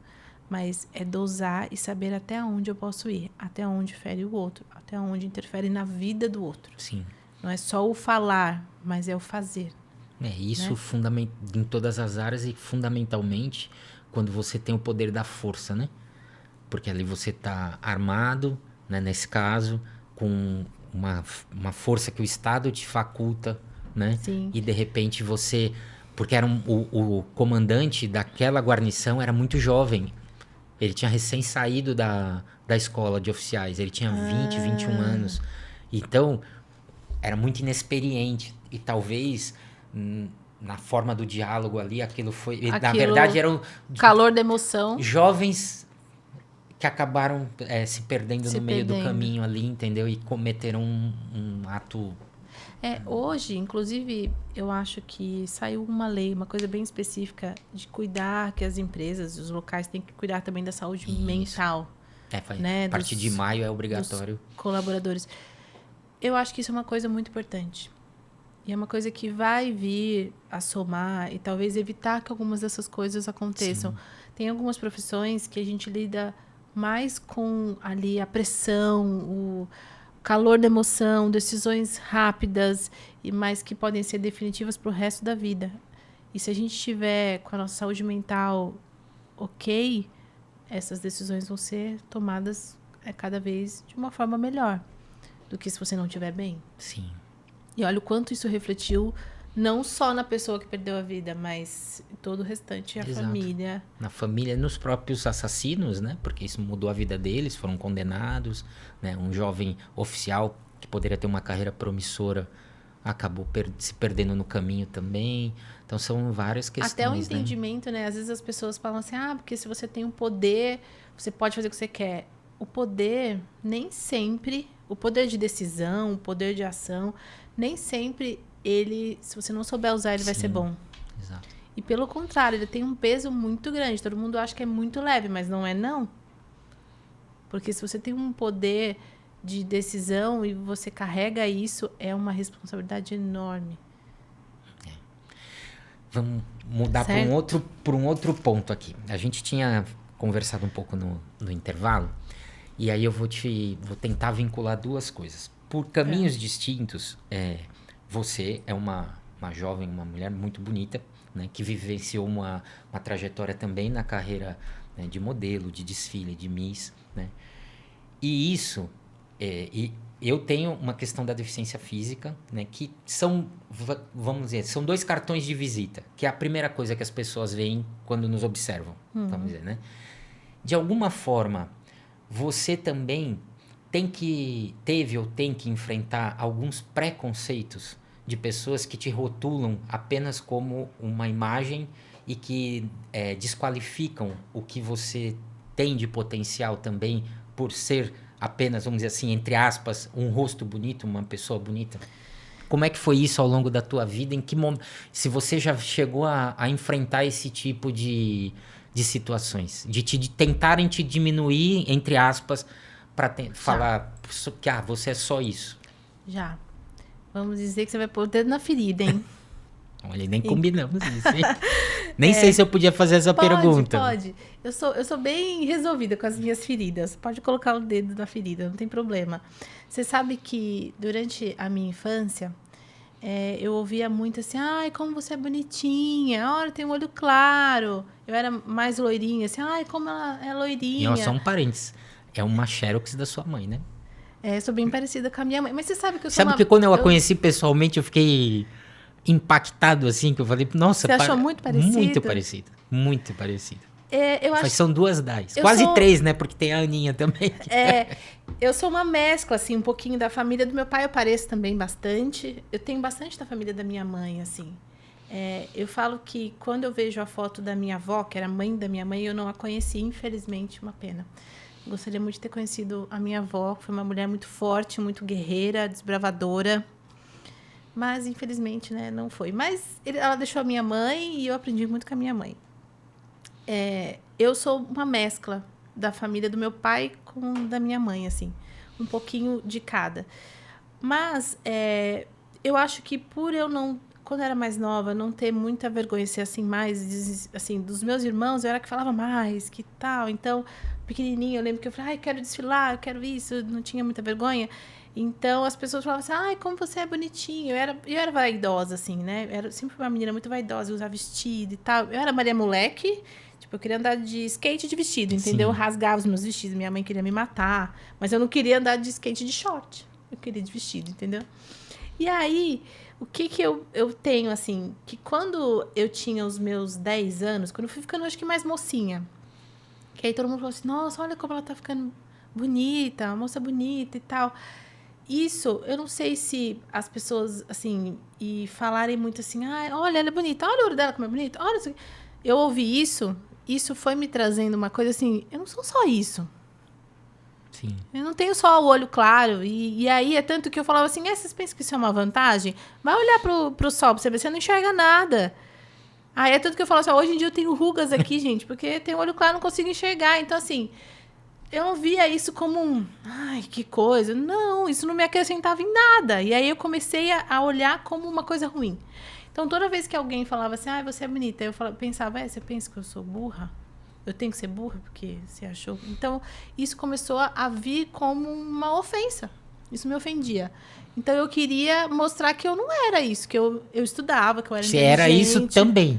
Mas é dosar e saber até onde eu posso ir, até onde fere o outro, até onde interfere na vida do outro. Sim. Não é só o falar, mas é o fazer. Isso em todas as áreas, e fundamentalmente quando você tem o poder da força, né? Porque ali você está armado, né? Nesse caso, com uma força que o Estado te faculta, né? Sim. E de repente você Porque era o comandante daquela guarnição era muito jovem. Ele tinha recém saído da escola de oficiais. Ele tinha 20, 21 anos. Então, era muito inexperiente. E talvez, na forma do diálogo ali, aquilo foi... Na verdade, eram... calor da emoção. Jovens que acabaram se perdendo no meio do caminho ali, entendeu? E cometeram um ato... Hoje, inclusive, eu acho que saiu uma lei, uma coisa bem específica de cuidar, que as empresas, os locais têm que cuidar também da saúde mental. A partir de maio é obrigatório. Dos colaboradores. Eu acho que isso é uma coisa muito importante. E é uma coisa que vai vir a somar e talvez evitar que algumas dessas coisas aconteçam. Sim. Tem algumas profissões que a gente lida mais com ali a pressão, o calor da emoção, decisões rápidas, mas que podem ser definitivas para o resto da vida. E se a gente estiver com a nossa saúde mental ok, essas decisões vão ser tomadas cada vez de uma forma melhor do que se você não estiver bem. Sim. E olha o quanto isso refletiu não só na pessoa que perdeu a vida, mas todo o restante, a família. Na família, nos próprios assassinos, né? Porque isso mudou a vida deles, foram condenados, né? Um jovem oficial que poderia ter uma carreira promissora acabou se perdendo no caminho também. Então, são várias questões, até o entendimento, né? Às vezes as pessoas falam assim, porque se você tem um poder, você pode fazer o que você quer. O poder, nem sempre, o poder de decisão, o poder de ação, nem sempre ele, se você não souber usar, ele vai ser bom. Exato. E pelo contrário, ele tem um peso muito grande. Todo mundo acha que é muito leve, mas não é não. Porque se você tem um poder de decisão e você carrega isso, é uma responsabilidade enorme. Vamos mudar para um outro ponto aqui. A gente tinha conversado um pouco no intervalo, e aí eu vou tentar vincular duas coisas. Por caminhos distintos, você é uma jovem, uma mulher muito bonita, né, que vivenciou uma trajetória também na carreira, né, de modelo, de desfile, de Miss, né? E isso, eu tenho uma questão da deficiência física, né, que são, vamos dizer, são 2 cartões de visita, que é a primeira coisa que as pessoas veem quando nos observam, vamos dizer, né? De alguma forma, você também teve ou tem que enfrentar alguns preconceitos de pessoas que te rotulam apenas como uma imagem e que desqualificam o que você tem de potencial também por ser apenas, vamos dizer assim, entre aspas, um rosto bonito, uma pessoa bonita? Como é que foi isso ao longo da tua vida? Em que momento, se você já chegou a enfrentar esse tipo de situações, de tentarem te diminuir, entre aspas, para falar que você é só isso? Já. Vamos dizer que você vai pôr o dedo na ferida, hein? Olha, nem combinamos isso, hein? Nem sei se eu podia fazer essa pergunta. Pode. Eu sou bem resolvida com as minhas feridas. Pode colocar o dedo na ferida, não tem problema. Você sabe que durante a minha infância, eu ouvia muito assim, como você é bonitinha, olha, tem um olho claro. Eu era mais loirinha, assim, como ela é loirinha. E só um parênteses, é uma xerox da sua mãe, né? Eu sou bem parecida com a minha mãe. Mas você sabe que eu sou que quando eu a conheci pessoalmente, eu fiquei impactado, assim, que eu falei, nossa... Você achou muito parecida? Muito parecida, muito parecida. Eu acho... São 2 Dais, quase 3, né? Porque tem a Aninha também. Eu sou uma mescla, assim, um pouquinho da família do meu pai, eu pareço também bastante. Eu tenho bastante da família da minha mãe, assim. Eu falo que quando eu vejo a foto da minha avó, que era mãe da minha mãe, eu não a conheci, infelizmente, uma pena. Gostaria muito de ter conhecido a minha avó, que foi uma mulher muito forte, muito guerreira, desbravadora. Mas, infelizmente, né, não foi. Mas ela deixou a minha mãe e eu aprendi muito com a minha mãe. Eu sou uma mescla da família do meu pai com da minha mãe, assim. Um pouquinho de cada. Mas eu acho que por eu não... Quando eu era mais nova, não ter muita vergonha, ser assim, mais... Assim, dos meus irmãos, eu era que falava mais, que tal. Então, pequenininha, eu lembro que eu falei, quero desfilar, eu quero isso. Não tinha muita vergonha. Então, as pessoas falavam assim, como você é bonitinha. Eu era vaidosa, assim, né? Eu sempre fui uma menina muito vaidosa, usava vestido e tal. Eu era Maria Moleque, tipo, eu queria andar de skate de vestido, entendeu? Eu rasgava os meus vestidos, minha mãe queria me matar. Mas eu não queria andar de skate de short. Eu queria de vestido, entendeu? E aí, O que eu tenho, assim, que quando eu tinha os meus 10 anos, quando eu fui ficando, acho que mais mocinha, que aí todo mundo falou assim, nossa, olha como ela tá ficando bonita, uma moça bonita e tal. Isso, eu não sei se as pessoas, assim, e falarem muito assim, ah, olha, ela é bonita, olha o olho dela como é bonito, olha isso. Eu ouvi isso foi me trazendo uma coisa assim, eu não sou só isso. Sim. Eu não tenho só o olho claro. E aí é tanto que eu falava assim, vocês pensam que isso é uma vantagem? Vai olhar pro sol pra você ver, você não enxerga nada. Aí é tanto que eu falo assim, hoje em dia eu tenho rugas aqui, gente, porque tenho olho claro, não consigo enxergar. Então, assim, eu não via isso como ai, que coisa. Não, isso não me acrescentava em nada. E aí eu comecei a olhar como uma coisa ruim. Então, toda vez que alguém falava assim, você é bonita, eu pensava, você pensa que eu sou burra? Eu tenho que ser burra porque você achou? Então, isso começou a vir como uma ofensa. Isso me ofendia. Então, eu queria mostrar que eu não era isso, que eu estudava, que eu era Você inteligente. era isso também.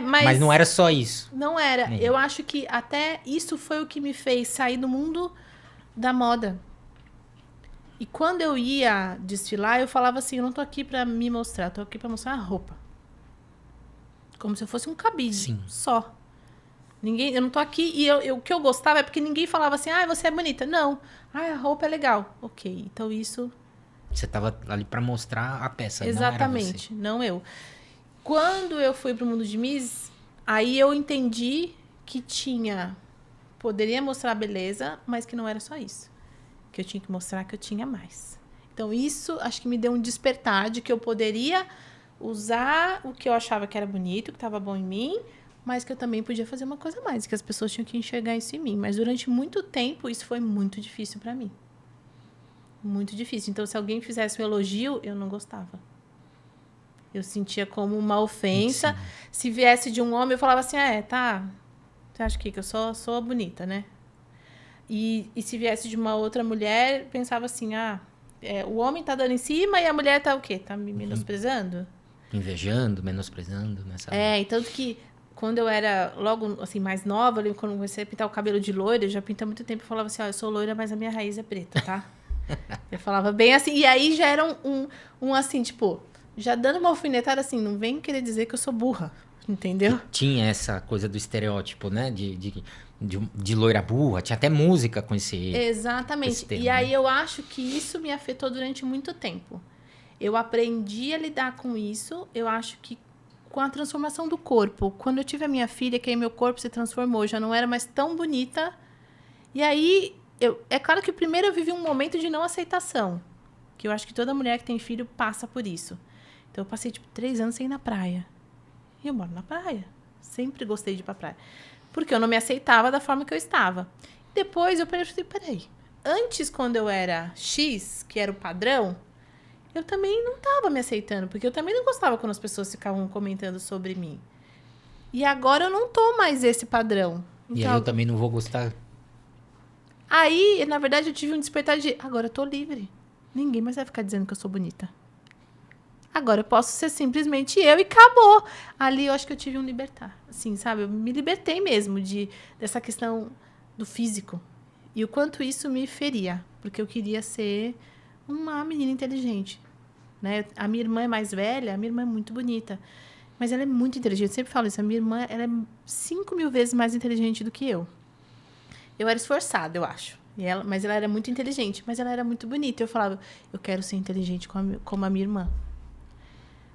Mas não era só isso. Não era. Eu acho que até isso foi o que me fez sair do mundo da moda. E quando eu ia desfilar, eu falava assim, eu não tô aqui pra me mostrar, eu tô aqui pra mostrar a roupa. Como se eu fosse um cabide, Sim. só. Eu não tô aqui, e o que eu gostava é porque ninguém falava assim, você é bonita. Não. A roupa é legal. Ok, então isso... Você tava ali pra mostrar a peça, Exatamente, não era você. não eu. Quando eu fui pro mundo de Miss, aí eu entendi que poderia mostrar beleza, mas que não era só isso. Que eu tinha que mostrar que eu tinha mais. Então isso, acho que me deu um despertar de que eu poderia usar o que eu achava que era bonito, que estava bom em mim, mas que eu também podia fazer uma coisa a mais, que as pessoas tinham que enxergar isso em mim. Mas durante muito tempo, isso foi muito difícil para mim. Muito difícil. Então, se alguém fizesse um elogio, eu não gostava. Eu sentia como uma ofensa. Sim. Se viesse de um homem, eu falava assim, tá. Você acha que eu sou bonita, né? E se viesse de uma outra mulher, pensava assim, o homem tá dando em cima e a mulher tá o quê? Tá me menosprezando? Invejando, menosprezando, nessa e tanto que quando eu era logo assim, mais nova, quando eu comecei a pintar o cabelo de loira, eu já pintei há muito tempo, eu falava assim, eu sou loira, mas a minha raiz é preta, tá? Eu falava bem assim, e aí já era um assim, tipo, já dando uma alfinetada assim, não vem querer dizer que eu sou burra, entendeu? Tinha essa coisa do estereótipo, né? De loira burra, tinha até música com esse... Exatamente. Esse termo, e aí né? eu acho que isso me afetou durante muito tempo. Eu aprendi a lidar com isso, eu acho que com a transformação do corpo. Quando eu tive a minha filha, que aí meu corpo se transformou, já não era mais tão bonita. E aí, é claro que primeiro eu vivi um momento de não aceitação, que eu acho que toda mulher que tem filho passa por isso. Então, eu passei, 3 anos sem ir na praia. E eu moro na praia. Sempre gostei de ir pra praia. Porque eu não me aceitava da forma que eu estava. Depois, eu pensei, peraí. Antes, quando eu era X, que era o padrão, eu também não estava me aceitando, porque eu também não gostava quando as pessoas ficavam comentando sobre mim. E agora eu não tô mais esse padrão. Então, e aí eu também não vou gostar. Aí, na verdade, eu tive um despertar de... Agora eu tô livre. Ninguém mais vai ficar dizendo que eu sou bonita. Agora eu posso ser simplesmente eu e acabou. Ali eu acho que eu tive um libertar. Assim, sabe? Eu me libertei mesmo dessa questão do físico. E o quanto isso me feria. Porque eu queria ser uma menina inteligente. Né? A minha irmã é mais velha, a minha irmã é muito bonita. Mas ela é muito inteligente. Eu sempre falo isso. A minha irmã ela é 5.000 vezes mais inteligente do que eu. Eu era esforçada, eu acho. Mas ela era muito inteligente. Mas ela era muito bonita. Eu falava, eu quero ser inteligente como a minha irmã.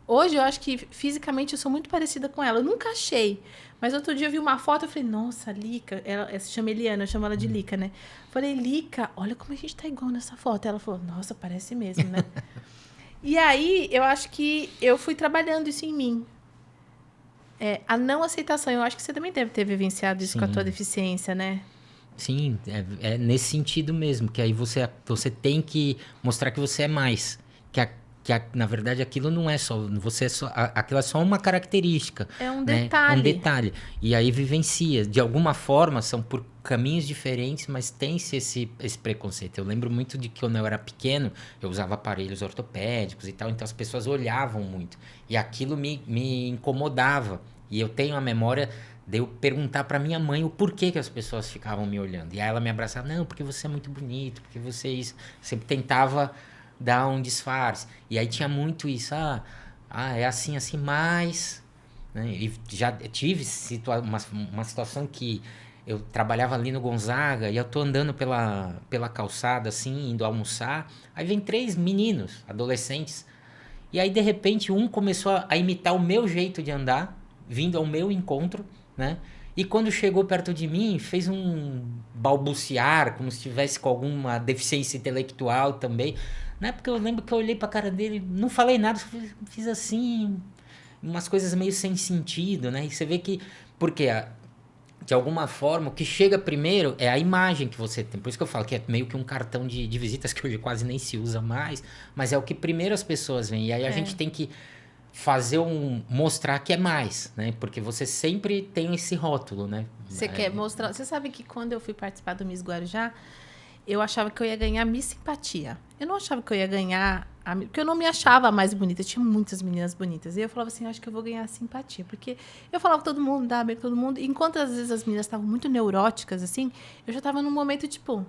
Hoje, eu acho que fisicamente eu sou muito parecida com ela. Eu nunca achei. Mas outro dia eu vi uma foto e falei, nossa, Lica. Ela se chama Eliana, eu chamo ela de Lica, né? Falei, Lica, olha como a gente tá igual nessa foto. Ela falou, nossa, parece mesmo, né? E aí, eu acho que eu fui trabalhando isso em mim. A não aceitação. Eu acho que você também deve ter vivenciado isso. Sim. Com a tua deficiência, né? Sim, é nesse sentido mesmo. Que aí você tem que mostrar que você é mais. Na verdade, aquilo não é só... aquilo é só uma característica. É um detalhe. É um detalhe. E aí vivencia. De alguma forma, são por caminhos diferentes, mas tem-se esse preconceito. Eu lembro muito de que quando eu era pequeno, eu usava aparelhos ortopédicos e tal, então as pessoas olhavam muito. E aquilo me incomodava. E eu tenho a memória de eu perguntar para minha mãe o porquê que as pessoas ficavam me olhando. E aí ela me abraçava, não, porque você é muito bonito, porque você é isso. Sempre tentava... dar um disfarce. E aí tinha muito isso, é assim, assim, mas... Né? E já tive uma situação que eu trabalhava ali no Gonzaga e eu tô andando pela calçada, assim, indo almoçar. Aí vem 3 meninos, adolescentes. E aí, de repente, um começou a imitar o meu jeito de andar, vindo ao meu encontro, né? E quando chegou perto de mim, fez um balbuciar, como se estivesse com alguma deficiência intelectual também. Na época eu lembro que eu olhei pra cara dele, não falei nada, fiz assim, umas coisas meio sem sentido, né? E você vê que... Porque de alguma forma, o que chega primeiro é a imagem que você tem. Por isso que eu falo que é meio que um cartão de visitas que hoje quase nem se usa mais, mas é o que primeiro as pessoas veem. E aí a gente tem que mostrar que é mais, né? Porque você sempre tem esse rótulo, né? Você quer mostrar... Você sabe que quando eu fui participar do Miss Guarujá, eu achava que eu ia ganhar Miss Simpatia. Eu não achava que eu ia ganhar... Porque eu não me achava a mais bonita. Tinha muitas meninas bonitas. E eu falava assim, acho que eu vou ganhar simpatia. Porque eu falava com todo mundo, dava bem com todo mundo. E enquanto às vezes as meninas estavam muito neuróticas, assim, eu já estava num momento, tipo...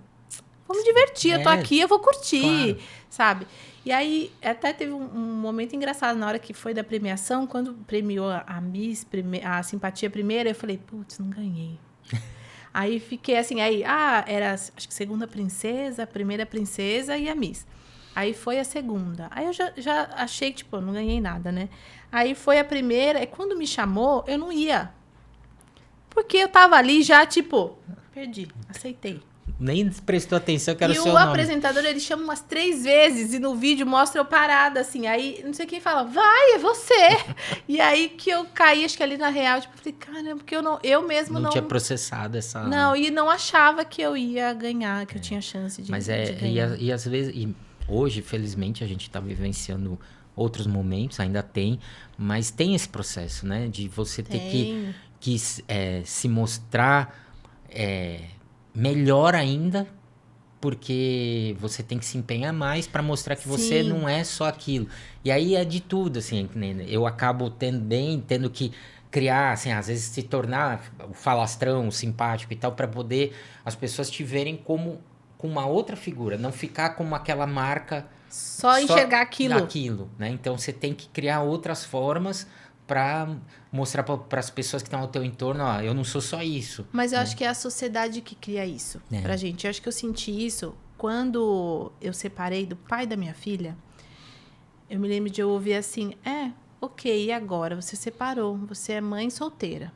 Vou me divertir, eu tô aqui, eu vou curtir, claro. Sabe? E aí, até teve um momento engraçado na hora que foi da premiação, quando premiou a Miss, a simpatia primeira, eu falei, putz, não ganhei. Aí fiquei assim, era acho que segunda princesa, primeira princesa e a Miss. Aí foi a segunda. Aí eu já achei que, tipo, eu não ganhei nada, né? Aí foi a primeira, e quando me chamou, eu não ia. Porque eu tava ali já, tipo, perdi, aceitei. Nem prestou atenção que era o seu nome. E o apresentador, ele chama umas 3 vezes e no vídeo mostra eu parada, assim. Aí, não sei quem fala, vai, é você. E aí que eu caí, acho que ali na real, tipo, falei, caramba, porque eu mesmo não... Não tinha processado essa... Não, e não achava que eu ia ganhar, que eu tinha chance de Mas de ganhar. E às vezes... E hoje, felizmente, a gente tá vivenciando outros momentos, ainda tem, mas tem esse processo, né? De você ter que se mostrar... melhor ainda, porque você tem que se empenhar mais para mostrar que você não é só aquilo. E aí é de tudo, assim, eu acabo tendo que criar, assim, às vezes se tornar o falastrão, o simpático e tal, para poder as pessoas te verem como com uma outra figura, não ficar como aquela marca... Só enxergar aquilo. Né? Então você tem que criar outras formas para mostrar para as pessoas que estão ao teu entorno, eu não sou só isso. Mas eu acho que é a sociedade que cria isso pra gente. Eu acho que eu senti isso quando eu separei do pai da minha filha. Eu me lembro de eu ouvir assim, ok, e agora? Você separou, você é mãe solteira.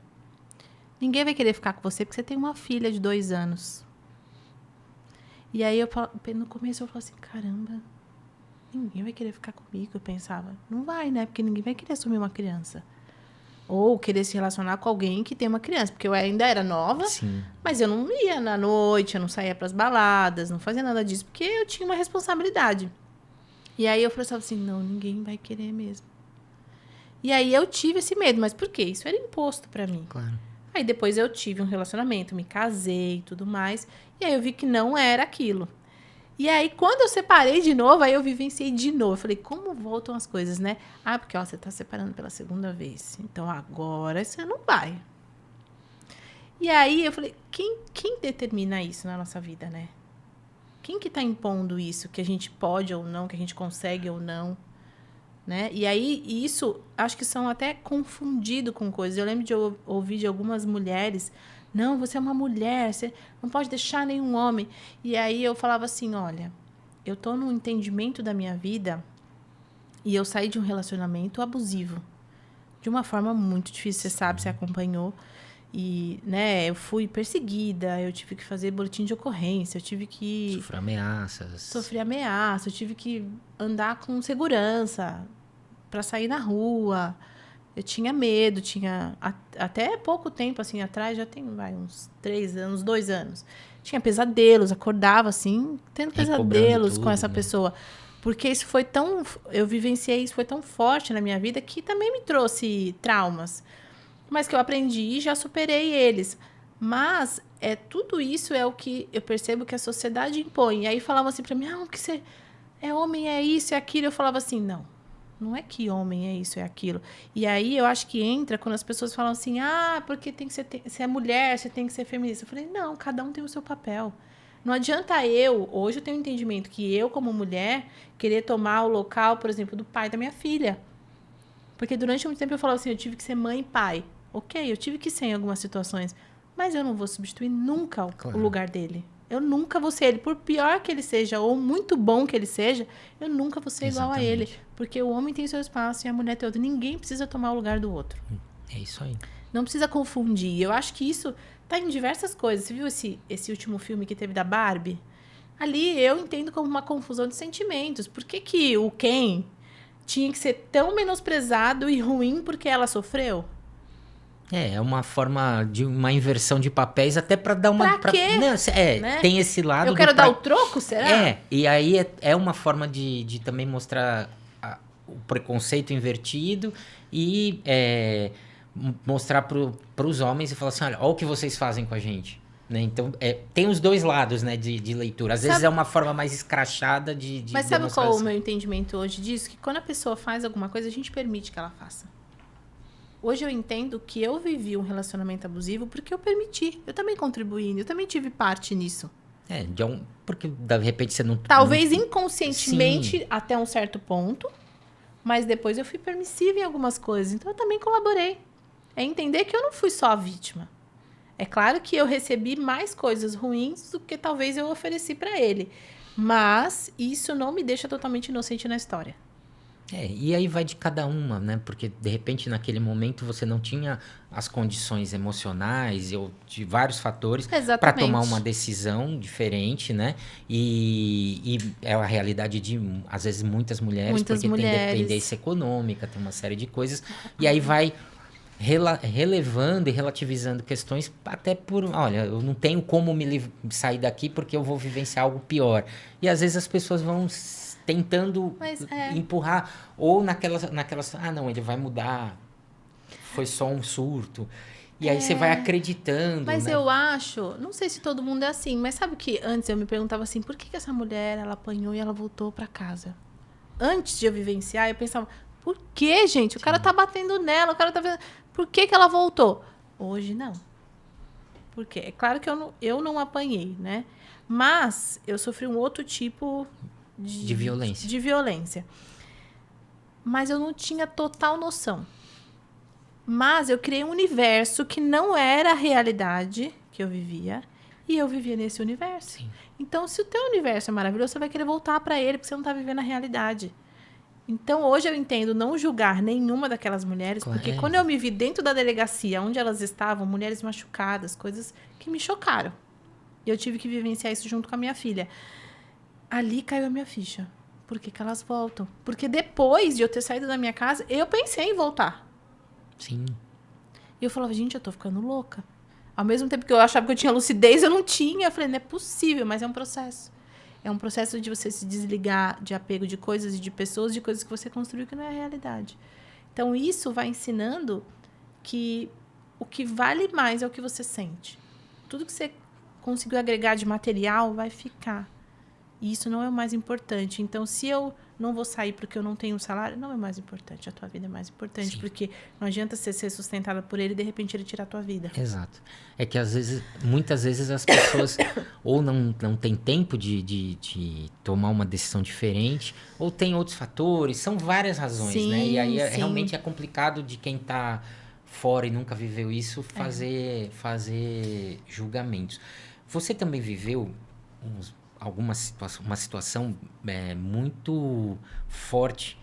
Ninguém vai querer ficar com você porque você tem uma filha de 2 anos. E aí, no começo, eu falei assim, caramba, ninguém vai querer ficar comigo. Eu pensava, não vai, né? Porque ninguém vai querer assumir uma criança. Ou querer se relacionar com alguém que tem uma criança. Porque eu ainda era nova, mas eu não ia na noite, eu não saía pras baladas, não fazia nada disso, porque eu tinha uma responsabilidade. E aí eu pensava assim, não, ninguém vai querer mesmo. E aí eu tive esse medo, mas por quê? Isso era imposto pra mim. Claro. Aí depois eu tive um relacionamento, me casei e tudo mais. E aí eu vi que não era aquilo. E aí, quando eu separei de novo, aí eu vivenciei de novo. Eu falei, como voltam as coisas, né? Porque você tá separando pela segunda vez. Então, agora você não vai. E aí, eu falei, quem determina isso na nossa vida, né? Quem que tá impondo isso? Que a gente pode ou não, que a gente consegue ou não, né? E aí, isso, acho que são até confundido com coisas. Eu lembro de ouvir de algumas mulheres... Não, você é uma mulher, você não pode deixar nenhum homem. E aí eu falava assim, olha, eu tô num entendimento da minha vida e eu saí de um relacionamento abusivo. De uma forma muito difícil, você sabe, você acompanhou. E, né, eu fui perseguida, eu tive que fazer boletim de ocorrência, eu tive que... Sofrer ameaças, eu tive que andar com segurança para sair na rua... Eu tinha medo, até pouco tempo, assim, atrás, já tem uns 3 anos, 2 anos. Tinha pesadelos, acordava, assim, tendo pesadelos tudo, com essa pessoa. Porque isso foi eu vivenciei isso, foi tão forte na minha vida que também me trouxe traumas. Mas que eu aprendi e já superei eles. Mas tudo isso é o que eu percebo que a sociedade impõe. E aí falavam assim pra mim, porque você é homem, é isso, é aquilo. Eu falava assim, não é que homem é isso, é aquilo. E aí eu acho que entra quando as pessoas falam assim, porque tem que ser, você é mulher, você tem que ser feminista. Eu falei, não, cada um tem o seu papel. Não adianta hoje eu tenho um entendimento que eu, como mulher, querer tomar o local, por exemplo, do pai da minha filha. Porque durante muito tempo eu falava assim, eu tive que ser mãe e pai. Ok, eu tive que ser em algumas situações, mas eu não vou substituir nunca o lugar dele. Eu nunca vou ser ele. Por pior que ele seja, ou muito bom que ele seja, eu nunca vou ser igual a ele. Porque o homem tem o seu espaço e a mulher tem outro. Ninguém precisa tomar o lugar do outro. É isso aí. Não precisa confundir. Eu acho que isso tá em diversas coisas. Você viu esse último filme que teve da Barbie? Ali eu entendo como uma confusão de sentimentos. Por que o Ken tinha que ser tão menosprezado e ruim porque ela sofreu? É uma forma de uma inversão de papéis, até para dar uma... Pra quê? Não, né? Tem esse lado... Eu quero dar o troco, será? E aí é uma forma de também mostrar o preconceito invertido e mostrar para os homens e falar assim, olha o que vocês fazem com a gente. Né? Então, tem os dois lados, né, de leitura. Às vezes é uma forma mais escrachada de Mas sabe qual é o meu entendimento hoje disso? Que quando a pessoa faz alguma coisa, a gente permite que ela faça. Hoje eu entendo que eu vivi um relacionamento abusivo porque eu permiti. Eu também contribuí, eu também tive parte nisso. Porque de repente você não... Talvez inconscientemente até um certo ponto, mas depois eu fui permissiva em algumas coisas. Então eu também colaborei. É entender que eu não fui só a vítima. É claro que eu recebi mais coisas ruins do que talvez eu ofereci para ele. Mas isso não me deixa totalmente inocente na história. E aí vai de cada uma, né? Porque, de repente, naquele momento, você não tinha as condições emocionais ou de vários fatores para tomar uma decisão diferente, né? E é a realidade de, às vezes, muitas mulheres, porque tem dependência econômica, tem uma série de coisas. E aí vai relevando e relativizando questões até por... Olha, eu não tenho como sair daqui porque eu vou vivenciar algo pior. E, às vezes, as pessoas vão... tentando empurrar, ou naquelas... não, ele vai mudar, foi só um surto. E aí você vai acreditando, Mas né? eu acho, não sei se todo mundo é assim, mas sabe que antes eu me perguntava assim, por que essa mulher, ela apanhou e ela voltou pra casa? Antes de eu vivenciar, eu pensava, por que, gente? O cara tá batendo nela, o cara tá fazendo... Por que ela voltou? Hoje, não. Por quê? É claro que eu não apanhei, né? Mas eu sofri um outro tipo... De violência. De violência. Mas eu não tinha total noção. Mas eu criei um universo que não era a realidade que eu vivia. E eu vivia nesse universo. Sim. Então, se o teu universo é maravilhoso, você vai querer voltar para ele, porque você não está vivendo a realidade. Então, hoje eu entendo não julgar nenhuma daquelas mulheres, porque quando eu me vi dentro da delegacia, onde elas estavam, mulheres machucadas, coisas que me chocaram. E eu tive que vivenciar isso junto com a minha filha. Ali caiu a minha ficha. Por que elas voltam? Porque depois de eu ter saído da minha casa, eu pensei em voltar. Sim. E eu falava, gente, eu tô ficando louca. Ao mesmo tempo que eu achava que eu tinha lucidez, eu não tinha. Eu falei, não é possível, mas é um processo. É um processo de você se desligar de apego de coisas e de pessoas, de coisas que você construiu que não é a realidade. Então, isso vai ensinando que o que vale mais é o que você sente. Tudo que você conseguiu agregar de material vai ficar. E isso não é o mais importante. Então, se eu não vou sair porque eu não tenho um salário, não é mais importante. A tua vida é mais importante. Sim. Porque não adianta você ser sustentada por ele e, de repente, ele tirar a tua vida. Exato. É que, muitas vezes, as pessoas ou não têm tempo de tomar uma decisão diferente, ou tem outros fatores. São várias razões, sim, né? E aí, realmente, é complicado de quem está fora e nunca viveu isso fazer julgamentos. Você também viveu uma situação muito forte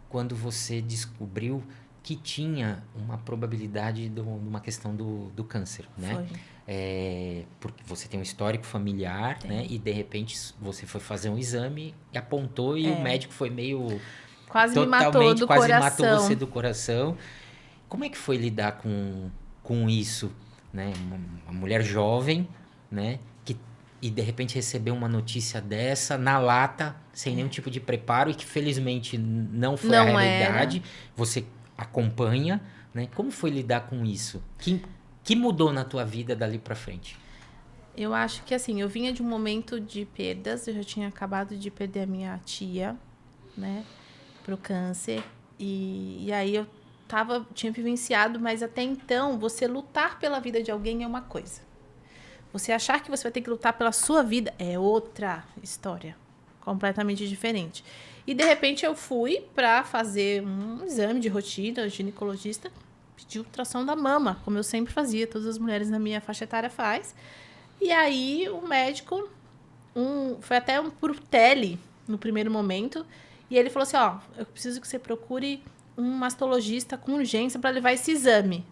quando você descobriu que tinha uma probabilidade de uma questão do câncer, né? Foi. Porque você tem um histórico familiar, né? E de repente você foi fazer um exame e apontou e o médico foi meio... Quase me matou do coração. Quase matou você do coração. Como é que foi lidar com isso, né? Uma mulher jovem, né? E de repente receber uma notícia dessa na lata, sem nenhum tipo de preparo, e que felizmente não foi a realidade. Você acompanha, né? Como foi lidar com isso? Que mudou na tua vida dali pra frente? Eu acho que assim, eu vinha de um momento de perdas, eu já tinha acabado de perder a minha tia, né, pro câncer, e aí eu tinha vivenciado, mas até então, você lutar pela vida de alguém é uma coisa. Você achar que você vai ter que lutar pela sua vida é outra história, completamente diferente. E, de repente, eu fui para fazer um exame de rotina, o ginecologista pediu ultrassom da mama, como eu sempre fazia, todas as mulheres na minha faixa etária faz. E aí, o médico, foi até por tele, no primeiro momento, e ele falou assim, ó, eu preciso que você procure um mastologista com urgência para levar esse exame.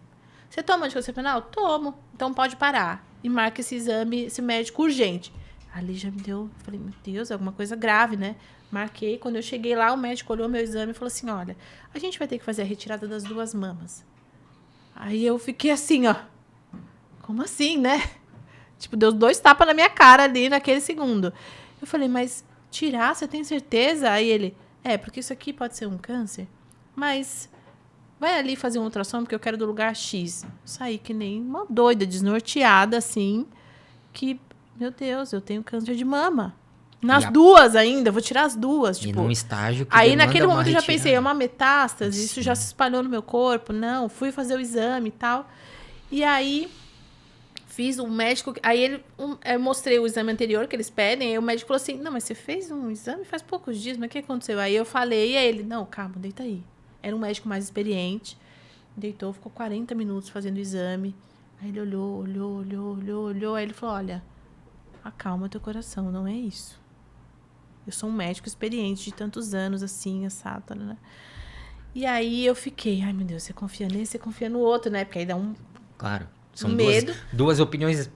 Você toma anticoncepcional? Tomo. Então pode parar. E marca esse exame, esse médico urgente. Ali já me deu... Falei, meu Deus, é alguma coisa grave, né? Marquei. Quando eu cheguei lá, o médico olhou meu exame e falou assim, olha, a gente vai ter que fazer a retirada das 2 mamas. Aí eu fiquei assim, ó. Como assim, né? Tipo, deu 2 tapas na minha cara ali naquele segundo. Eu falei, mas tirar, você tem certeza? Aí ele, porque isso aqui pode ser um câncer. Mas vai ali fazer um ultrassom, porque eu quero do lugar X. Saí que nem uma doida, desnorteada, assim, que, meu Deus, eu tenho câncer de mama. Nas 2 ainda, vou tirar as 2. E tipo, num estágio que aí naquele momento eu já retirada. pensei, é uma metástase, isso já se espalhou no meu corpo. Não, fui fazer o exame e tal. E aí, fiz um médico... Aí eu mostrei o exame anterior que eles pedem, aí o médico falou assim, não, mas você fez um exame faz poucos dias, mas o que aconteceu? Aí eu falei, e aí ele, não, calma, deita aí. Era um médico mais experiente. Deitou, ficou 40 minutos fazendo o exame. Aí ele olhou. Aí ele falou, olha, acalma teu coração, não é isso. Eu sou um médico experiente de tantos anos, assim, assado, né? E aí eu fiquei, ai meu Deus, você confia nesse, você confia no outro, né? Porque aí dá um... Claro, são medo. duas opiniões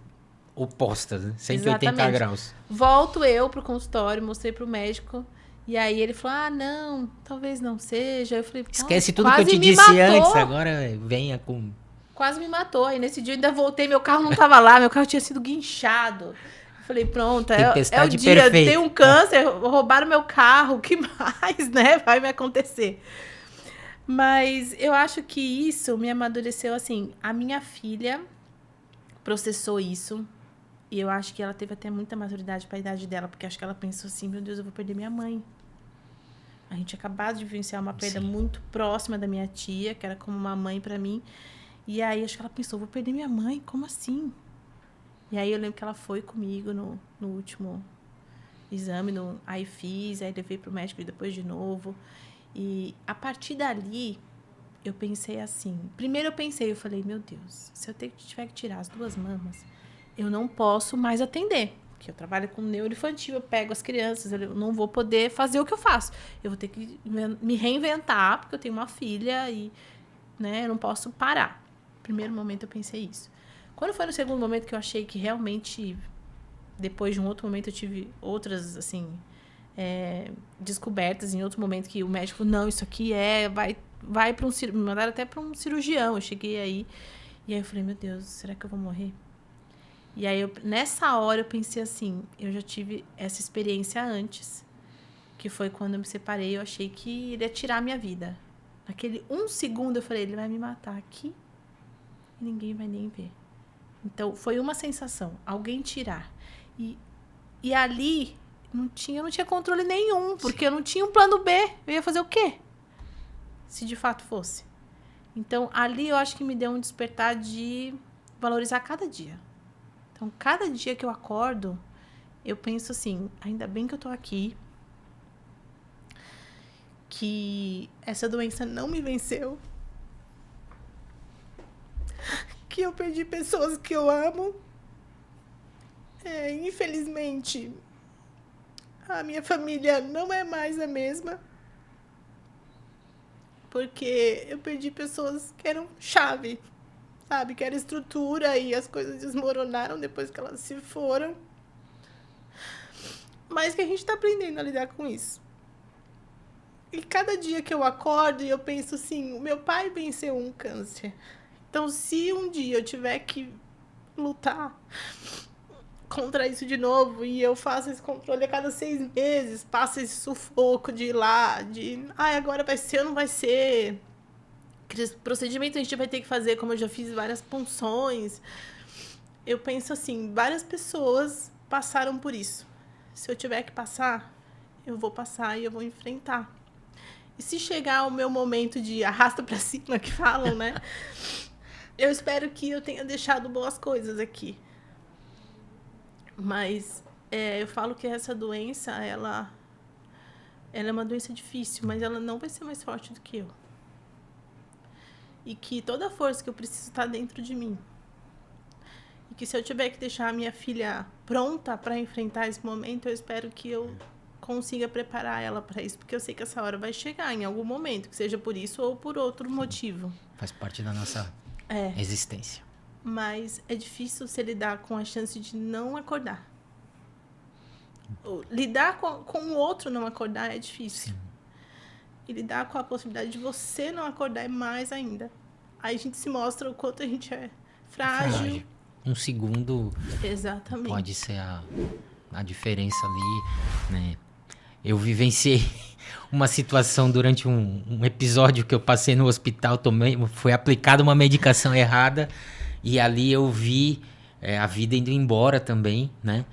opostas, né? 180 Exatamente. graus. Volto eu pro consultório, mostrei pro médico. E aí ele falou, não, talvez não seja. Eu falei, esquece tudo que eu te disse antes, agora venha com... Quase me matou. Aí nesse dia eu ainda voltei, meu carro não tava lá, meu carro tinha sido guinchado. Eu falei, pronto, é o dia, perfeita. Tem um câncer, roubaram meu carro, o que mais, né, vai me acontecer? Mas eu acho que isso me amadureceu, assim, a minha filha processou isso, e eu acho que ela teve até muita maturidade para a idade dela, porque acho que ela pensou assim, meu Deus, eu vou perder minha mãe. A gente tinha acabado de vivenciar uma perda muito próxima da minha tia, que era como uma mãe para mim, e aí acho que ela pensou, vou perder minha mãe, como assim? E aí eu lembro que ela foi comigo no último exame, aí fiz, aí levei pro médico depois de novo. E a partir dali, eu pensei assim... Primeiro eu falei, meu Deus, se eu tiver que tirar as 2 mamas, eu não posso mais atender. Porque eu trabalho com neuroinfantil, eu pego as crianças, eu não vou poder fazer o que eu faço. Eu vou ter que me reinventar, porque eu tenho uma filha e, né, eu não posso parar. No primeiro momento eu pensei isso. Quando foi no segundo momento que eu achei que realmente... Depois de um outro momento eu tive outras, assim... descobertas em outro momento que o médico falou, não, isso aqui vai para me mandaram até para um cirurgião. Eu cheguei aí e aí eu falei, meu Deus, será que eu vou morrer? E aí nessa hora eu pensei assim, eu já tive essa experiência antes, que foi quando eu me separei, eu achei que ele ia tirar a minha vida. Naquele 1 segundo eu falei, ele vai me matar aqui e ninguém vai nem ver. Então foi uma sensação, alguém tirar. E ali eu não tinha controle nenhum, porque eu não tinha um plano B. Eu ia fazer o quê? Se de fato fosse. Então, ali eu acho que me deu um despertar de valorizar cada dia. Então, cada dia que eu acordo, eu penso assim, ainda bem que eu tô aqui, que essa doença não me venceu, que eu perdi pessoas que eu amo. Infelizmente... A minha família não é mais a mesma. Porque eu perdi pessoas que eram chave, sabe? Que era estrutura e as coisas desmoronaram depois que elas se foram. Mas que a gente tá aprendendo a lidar com isso. E cada dia que eu acordo e eu penso assim, o meu pai venceu um câncer. Então, se um dia eu tiver que lutar contra isso de novo, e eu faço esse controle a cada 6 meses, passo esse sufoco de ir lá, agora vai ser ou não vai ser, aqueles procedimentos a gente vai ter que fazer, como eu já fiz várias punções. Eu penso assim, várias pessoas passaram por isso. Se eu tiver que passar, eu vou passar e eu vou enfrentar. E se chegar o meu momento de arrasta pra cima, que falam, né? Eu espero que eu tenha deixado boas coisas aqui. Mas eu falo que essa doença, ela é uma doença difícil, mas ela não vai ser mais forte do que eu. E que toda a força que eu preciso está dentro de mim. E que se eu tiver que deixar a minha filha pronta para enfrentar esse momento, eu espero que eu consiga preparar ela para isso, porque eu sei que essa hora vai chegar em algum momento, que seja por isso ou por outro motivo. Faz parte da nossa existência. Mas é difícil se lidar com a chance de não acordar. Lidar com o outro não acordar é difícil. Sim. E lidar com a possibilidade de você não acordar é mais ainda. Aí a gente se mostra o quanto a gente é frágil. Um segundo Exatamente. pode ser a diferença ali, né? Eu vivenciei uma situação durante um episódio que eu passei no hospital, foi aplicada uma medicação errada e ali eu vi a vida indo embora também, né?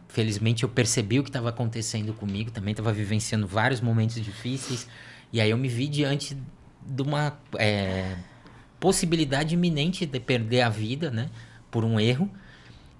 Felizmente eu percebi o que estava acontecendo comigo, também estava vivenciando vários momentos difíceis e aí eu me vi diante de uma possibilidade iminente de perder a vida, né? Por um erro.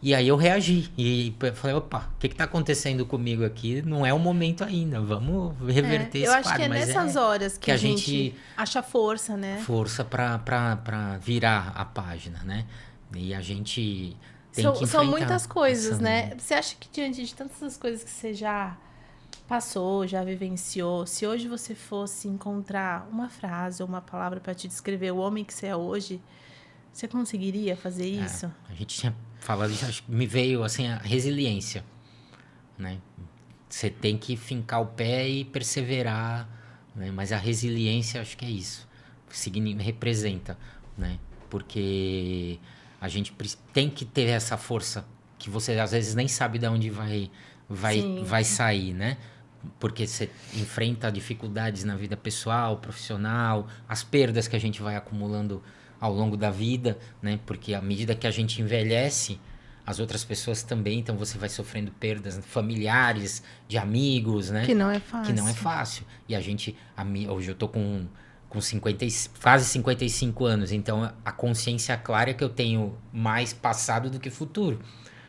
E aí eu reagi e falei, opa, o que está acontecendo comigo aqui? Não é o momento ainda, vamos reverter esse quadro. Eu acho que é nessas horas que a gente acha força, né? Força para virar a página, né? E a gente tem que enfrentar. São muitas coisas, né? Você acha que diante de tantas coisas que você já passou, já vivenciou, se hoje você fosse encontrar uma frase ou uma palavra para te descrever o homem que você é hoje, você conseguiria fazer isso? A gente tinha falado isso, acho que me veio assim a resiliência, né? Você tem que fincar o pé e perseverar, né? Mas a resiliência, acho que é isso, representa, né? Porque a gente tem que ter essa força que você às vezes nem sabe de onde vai sair, né? Porque você enfrenta dificuldades na vida pessoal, profissional, as perdas que a gente vai acumulando ao longo da vida, né? Porque à medida que a gente envelhece, as outras pessoas também, então você vai sofrendo perdas familiares, de amigos, né? Que não é fácil. Que não é fácil. E hoje eu tô com quase 55 anos, então a consciência clara é que eu tenho mais passado do que futuro,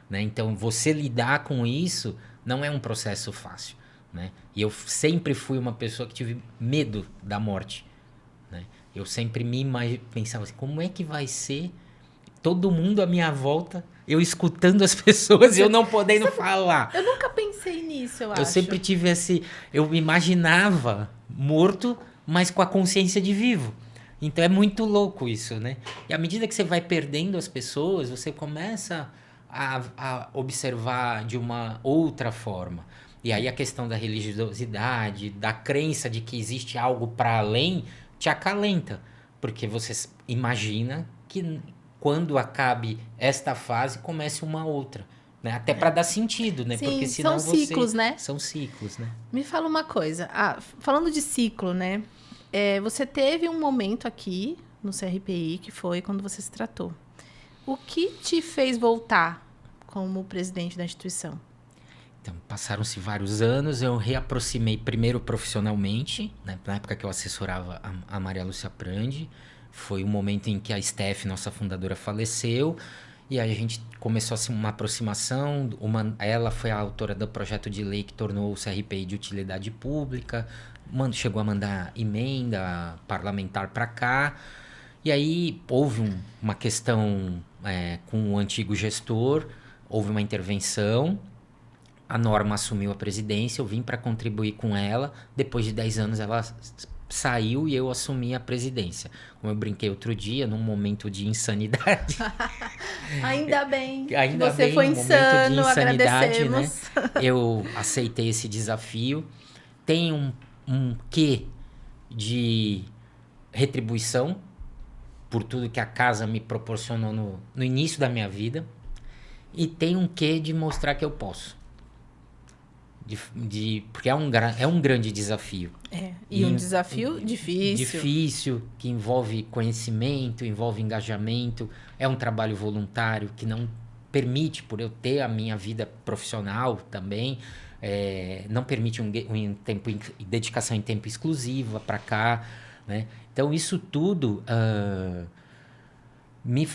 né? Então você lidar com isso não é um processo fácil, né? E eu sempre fui uma pessoa que tive medo da morte, né? Eu sempre pensava assim, como é que vai ser todo mundo à minha volta, eu escutando as pessoas e eu não podendo falar. Eu nunca pensei nisso, eu acho. Eu sempre tive eu me imaginava morto, mas com a consciência de vivo. Então é muito louco isso, né? E à medida que você vai perdendo as pessoas, você começa a observar de uma outra forma. E aí a questão da religiosidade, da crença de que existe algo para além, te acalenta. Porque você imagina que quando acabe esta fase, comece uma outra. Né? Até para dar sentido, né? Sim, porque senão são ciclos, né? São ciclos, né? Me fala uma coisa. Falando de ciclo, né? Você teve um momento aqui no CRPI que foi quando você se tratou. O que te fez voltar como presidente da instituição? Então, passaram-se vários anos, eu reaproximei primeiro profissionalmente, né? Na época que eu assessorava a Maria Lúcia Prandi. Foi um momento em que a Steph, nossa fundadora, faleceu. E aí a gente começou assim, uma aproximação. Ela foi a autora do projeto de lei que tornou o CRPI de utilidade pública. Chegou a mandar emenda parlamentar para cá. E aí houve uma questão com o antigo gestor. Houve uma intervenção. A Norma assumiu a presidência. Eu vim para contribuir com ela. Depois de 10 anos ela saiu e eu assumi a presidência. Como eu brinquei outro dia, num momento de insanidade. Ainda bem que você foi insano, agradecemos. Né? Eu aceitei esse desafio. Tem um quê de retribuição por tudo que a casa me proporcionou no início da minha vida. E tem um quê de mostrar que eu posso. Porque é um grande desafio. E um desafio difícil. Difícil, que envolve conhecimento, envolve engajamento. É um trabalho voluntário que não permite, por eu ter a minha vida profissional também, não permite dedicação em tempo exclusiva para cá, né? Então, isso tudo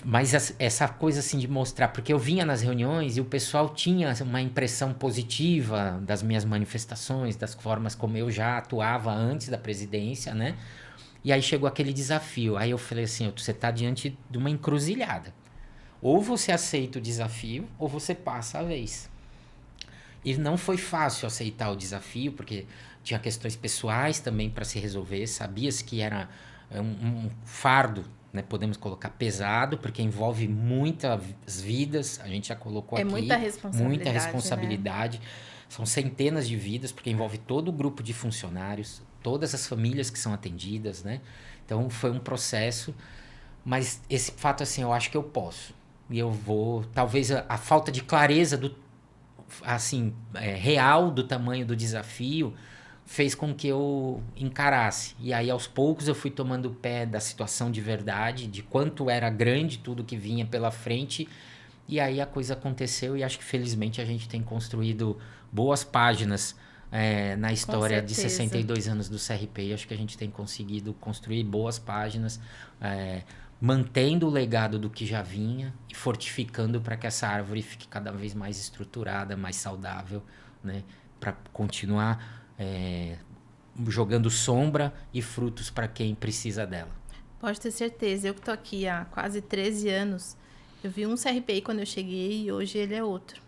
Mas essa coisa assim de mostrar, porque eu vinha nas reuniões e o pessoal tinha uma impressão positiva das minhas manifestações, das formas como eu já atuava antes da presidência, né? E aí chegou aquele desafio. Aí eu falei assim, você está diante de uma encruzilhada. Ou você aceita o desafio, ou você passa a vez. E não foi fácil aceitar o desafio, porque tinha questões pessoais também para se resolver. Sabia-se que era um fardo, né? Podemos colocar pesado, porque envolve muitas vidas. A gente já colocou aqui. Muita responsabilidade. Muita responsabilidade. Né? São centenas de vidas, porque envolve todo o grupo de funcionários, todas as famílias que são atendidas, né? Então foi um processo, mas esse fato assim, eu acho que eu posso. E eu vou, talvez a falta de clareza real do tamanho do desafio fez com que eu encarasse. E aí, aos poucos, eu fui tomando pé da situação de verdade, de quanto era grande tudo que vinha pela frente. E aí a coisa aconteceu e acho que, felizmente, a gente tem construído boas páginas na história de 62 anos do CRP. E acho que a gente tem conseguido construir boas páginas, mantendo o legado do que já vinha e fortificando para que essa árvore fique cada vez mais estruturada, mais saudável, né? Para continuar jogando sombra e frutos para quem precisa dela. Pode ter certeza. Eu que estou aqui há quase 13 anos, eu vi um CRPI quando eu cheguei e hoje ele é outro.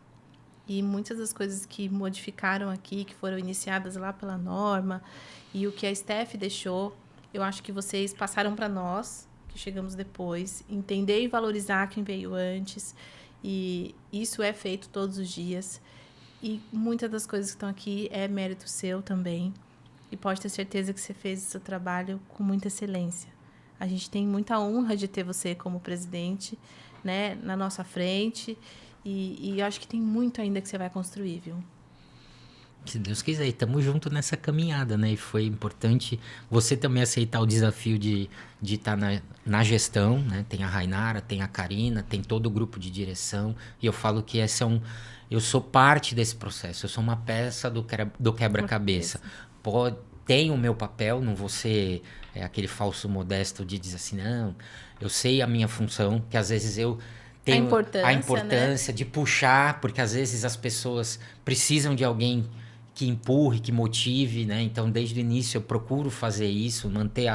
E muitas das coisas que modificaram aqui, que foram iniciadas lá pela Norma, e o que a Steph deixou, eu acho que vocês passaram para nós, que chegamos depois, entender e valorizar quem veio antes. E isso é feito todos os dias. E muitas das coisas que estão aqui é mérito seu também. E pode ter certeza que você fez o seu trabalho com muita excelência. A gente tem muita honra de ter você como presidente, né, na nossa frente. E eu acho que tem muito ainda que você vai construir, viu? Se Deus quiser, estamos juntos nessa caminhada, né? E foi importante você também aceitar o desafio de estar na gestão, né? Tem a Rainara, tem a Karina, tem todo o grupo de direção. E eu falo que eu sou parte desse processo, eu sou uma peça do quebra-cabeça. Tenho o meu papel, não vou ser aquele falso modesto de dizer assim, não, eu sei a minha função, que às vezes eu tenho a importância, né? De puxar, porque às vezes as pessoas precisam de alguém que empurre, que motive, né? Então, desde o início eu procuro fazer isso, manter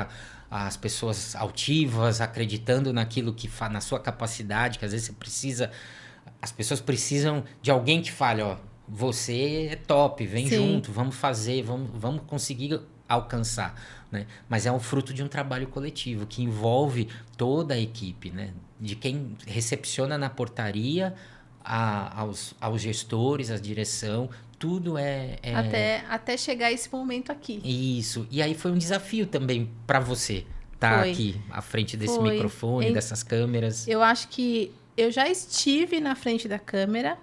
as pessoas altivas, acreditando naquilo na sua capacidade, que às vezes as pessoas precisam de alguém que fale, ó, você é top, vem junto, vamos fazer, vamos conseguir alcançar, né? Mas é um fruto de um trabalho coletivo que envolve toda a equipe, né? De quem recepciona na portaria, aos gestores, à direção, tudo Até chegar esse momento aqui. Isso. E aí foi um desafio também para você estar aqui à frente desse microfone, dessas câmeras. Eu acho que eu já estive na frente da câmera,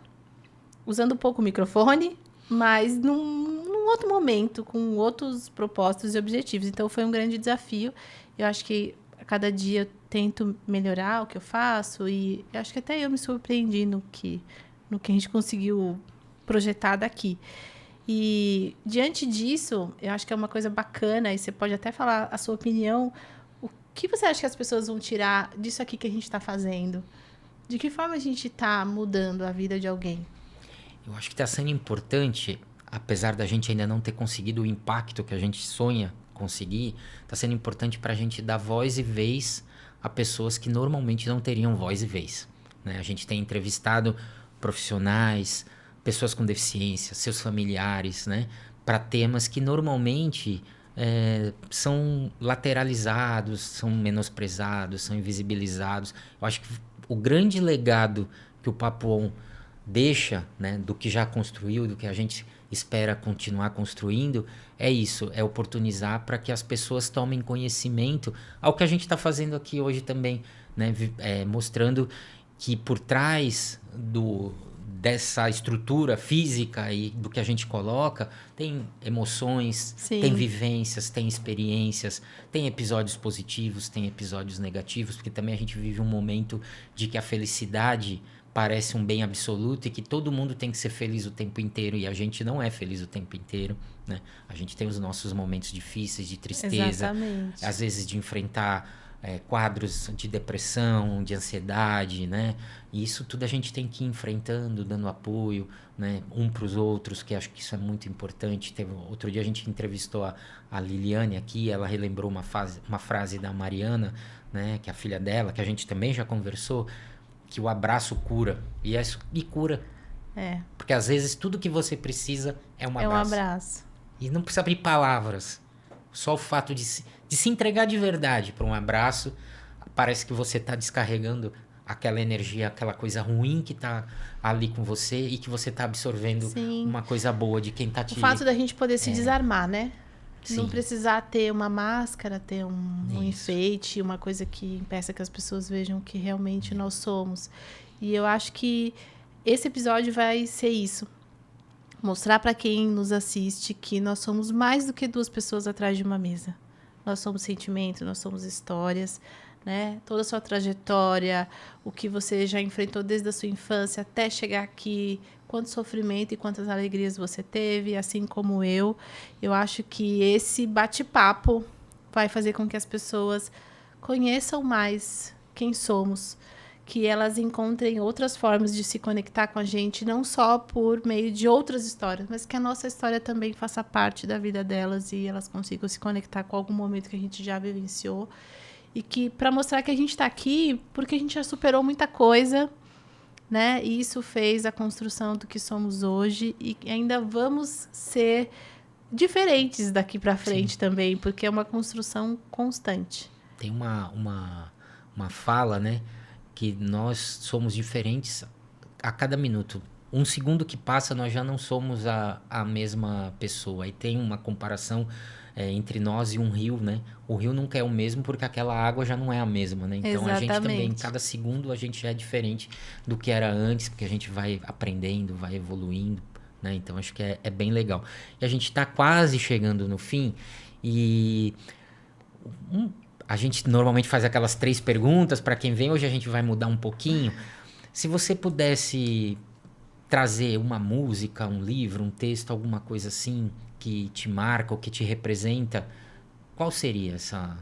usando pouco o microfone, mas num outro momento, com outros propósitos e objetivos. Então, foi um grande desafio. Eu acho que a cada dia eu tento melhorar o que eu faço e eu acho que até eu me surpreendi no que a gente conseguiu projetar daqui. E, diante disso, eu acho que é uma coisa bacana, e você pode até falar a sua opinião, o que você acha que as pessoas vão tirar disso aqui que a gente está fazendo? De que forma a gente está mudando a vida de alguém? Eu acho que está sendo importante, apesar da gente ainda não ter conseguido o impacto que a gente sonha conseguir, está sendo importante para a gente dar voz e vez a pessoas que normalmente não teriam voz e vez, né? A gente tem entrevistado profissionais, pessoas com deficiência, seus familiares, né? Para temas que normalmente são lateralizados, são menosprezados, são invisibilizados. Eu acho que o grande legado que o Papo On deixa, né, do que já construiu, do que a gente espera continuar construindo, é isso, é oportunizar para que as pessoas tomem conhecimento ao que a gente está fazendo aqui hoje também, né, mostrando que por trás dessa estrutura física e do que a gente coloca, tem emoções, Sim. Tem vivências, tem experiências, tem episódios positivos, tem episódios negativos, porque também a gente vive um momento de que a felicidade parece um bem absoluto e que todo mundo tem que ser feliz o tempo inteiro, e a gente não é feliz o tempo inteiro, né? A gente tem os nossos momentos difíceis, de tristeza, Exatamente. às vezes de enfrentar quadros de depressão, de ansiedade, né? E isso tudo a gente tem que ir enfrentando, dando apoio, né? Um para os outros, que acho que isso é muito importante. Outro dia a gente entrevistou a Liliane aqui, ela relembrou uma frase da Mariana, né? Que é a filha dela, que a gente também já conversou, que o abraço cura. E cura. Porque às vezes tudo que você precisa é um abraço. É um abraço. E não precisa abrir palavras. Só o fato de se entregar de verdade para um abraço, parece que você está descarregando aquela energia, aquela coisa ruim que está ali com você e que você está absorvendo uma coisa boa de quem está te... O fato da gente poder se desarmar, né? Sim. Não precisar ter uma máscara, ter um enfeite, uma coisa que impeça que as pessoas vejam que realmente nós somos. E eu acho que esse episódio vai ser isso. Mostrar para quem nos assiste que nós somos mais do que duas pessoas atrás de uma mesa. Nós somos sentimento, nós somos histórias, né? Toda a sua trajetória, o que você já enfrentou desde a sua infância até chegar aqui, quanto sofrimento e quantas alegrias você teve, assim como eu. Eu acho que esse bate-papo vai fazer com que as pessoas conheçam mais quem somos, que elas encontrem outras formas de se conectar com a gente, não só por meio de outras histórias, mas que a nossa história também faça parte da vida delas e elas consigam se conectar com algum momento que a gente já vivenciou. E que para mostrar que a gente está aqui porque a gente já superou muita coisa, né? E isso fez a construção do que somos hoje e ainda vamos ser diferentes daqui para frente também, porque é uma construção constante. Tem uma fala, né? Que nós somos diferentes a cada minuto. Um segundo que passa, nós já não somos a mesma pessoa. E tem uma comparação entre nós e um rio, né? O rio nunca é o mesmo porque aquela água já não é a mesma, né? Então Exatamente. A gente também, cada segundo a gente já é diferente do que era antes, porque a gente vai aprendendo, vai evoluindo, né? Então acho que é bem legal. E a gente está quase chegando no fim e... A gente normalmente faz aquelas 3 perguntas para quem vem. Hoje a gente vai mudar um pouquinho. Se você pudesse trazer uma música, um livro, um texto, alguma coisa assim que te marca ou que te representa, qual seria essa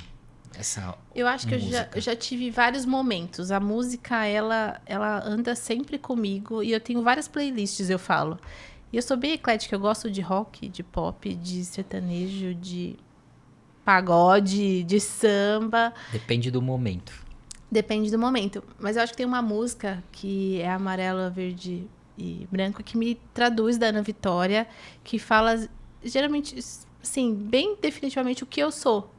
Eu acho que música? eu já tive vários momentos. A música, ela anda sempre comigo e eu tenho várias playlists, eu falo. E eu sou bem eclética, eu gosto de rock, de pop, de sertanejo, de pagode, de samba. Depende do momento. Depende do momento. Mas eu acho que tem uma música que é Amarelo, Verde e Branco, que me traduz da Ana Vitória, que fala, geralmente, assim, bem definitivamente o que eu sou.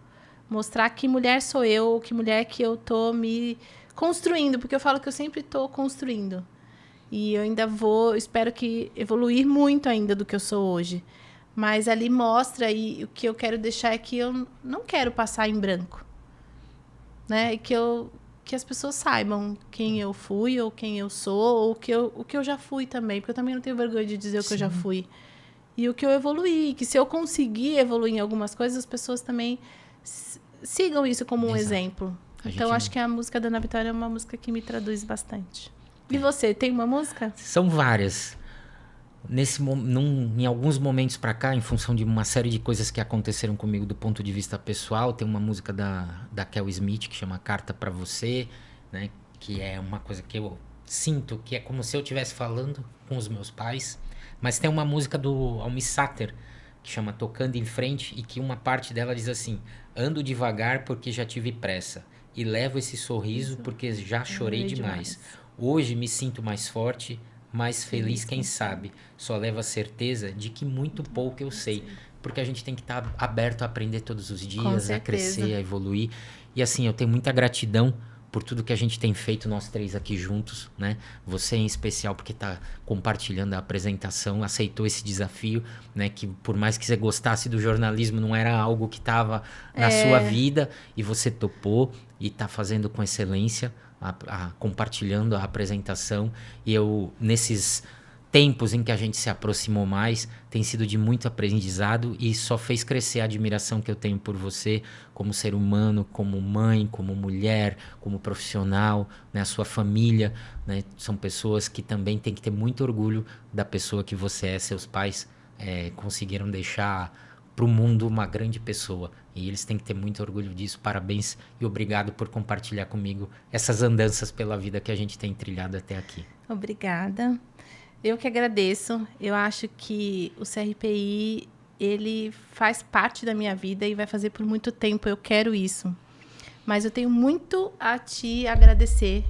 Mostrar que mulher sou eu, que mulher que eu tô me construindo, porque eu falo que eu sempre tô construindo. E eu ainda espero que evoluir muito ainda do que eu sou hoje. Mas ali mostra, e o que eu quero deixar é que eu não quero passar em branco, né? E que as pessoas saibam quem eu fui, ou quem eu sou, ou o que eu já fui também. Porque eu também não tenho vergonha de dizer o que eu já fui. E o que eu evoluí. Que se eu conseguir evoluir em algumas coisas, as pessoas também sigam isso como um exemplo. Então, acho que a música da Ana Vitória é uma música que me traduz bastante. E você, tem uma música? São várias. Em alguns momentos pra cá, em função de uma série de coisas que aconteceram comigo do ponto de vista pessoal, tem uma música da Kel Smith que chama Carta Pra Você, né? Que é uma coisa que eu sinto que é como se eu estivesse falando com os meus pais. Mas tem uma música do Almi Sater que chama Tocando em Frente e que uma parte dela diz assim: ando devagar porque já tive pressa e levo esse sorriso porque já chorei demais. Hoje me sinto mais forte, mais feliz, quem sabe. Só leva a certeza de que muito pouco eu sei. Porque a gente tem que estar aberto a aprender todos os dias, a crescer, a evoluir. E assim, eu tenho muita gratidão por tudo que a gente tem feito, nós 3 aqui juntos, né? Você em especial, porque está compartilhando a apresentação, aceitou esse desafio, né? Que por mais que você gostasse do jornalismo, não era algo que estava na sua vida. E você topou e está fazendo com excelência, compartilhando a apresentação. E eu, nesses tempos em que a gente se aproximou mais, tem sido de muito aprendizado e só fez crescer a admiração que eu tenho por você como ser humano, como mãe, como mulher, como profissional, né? A sua família, né? São pessoas que também têm que ter muito orgulho da pessoa que você é. Seus pais conseguiram deixar para o mundo uma grande pessoa. E eles têm que ter muito orgulho disso. Parabéns e obrigado por compartilhar comigo essas andanças pela vida que a gente tem trilhado até aqui. Obrigada. Eu que agradeço. Eu acho que o CRPI, ele faz parte da minha vida e vai fazer por muito tempo. Eu quero isso. Mas eu tenho muito a te agradecer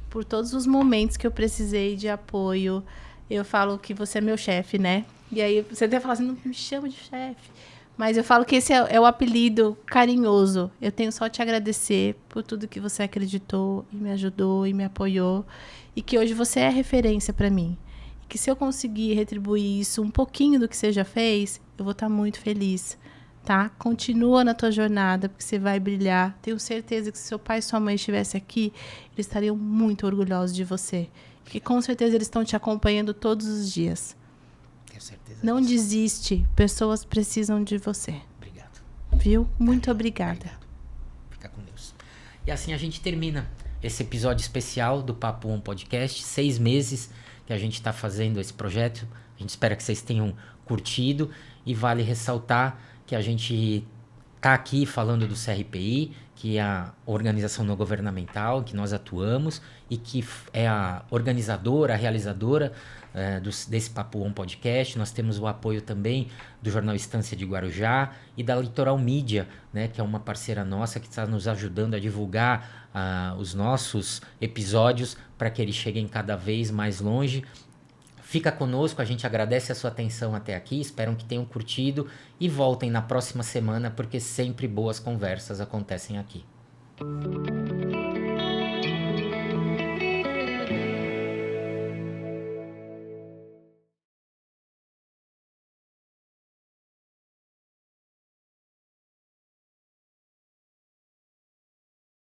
por todos os momentos que eu precisei de apoio. Eu falo que você é meu chefe, né? E aí você até fala assim, não me chama de chefe. Mas eu falo que esse é o apelido carinhoso. Eu tenho só te agradecer por tudo que você acreditou e me ajudou e me apoiou. E que hoje você é referência para mim. E que se eu conseguir retribuir isso, um pouquinho do que você já fez, eu vou estar muito feliz. Tá? Continua na tua jornada, porque você vai brilhar. Tenho certeza que se seu pai e sua mãe estivessem aqui, eles estariam muito orgulhosos de você. Porque com certeza eles estão te acompanhando todos os dias. Tenho certeza. Não desiste. Pessoas precisam de você. Obrigado. Viu? Muito obrigada. Obrigado. Fica com Deus. E assim a gente termina esse episódio especial do Papo On Podcast. 6 meses que a gente está fazendo esse projeto. A gente espera que vocês tenham curtido. E vale ressaltar que a gente está aqui falando do CRPI, que é a organização não governamental em que nós atuamos e que é a organizadora, a realizadora desse Papo On Podcast. Nós temos o apoio também do Jornal Estância de Guarujá e da Litoral Mídia, né, que é uma parceira nossa que está nos ajudando a divulgar os nossos episódios para que eles cheguem cada vez mais longe. Fica conosco, a gente agradece a sua atenção até aqui, espero que tenham curtido e voltem na próxima semana porque sempre boas conversas acontecem aqui.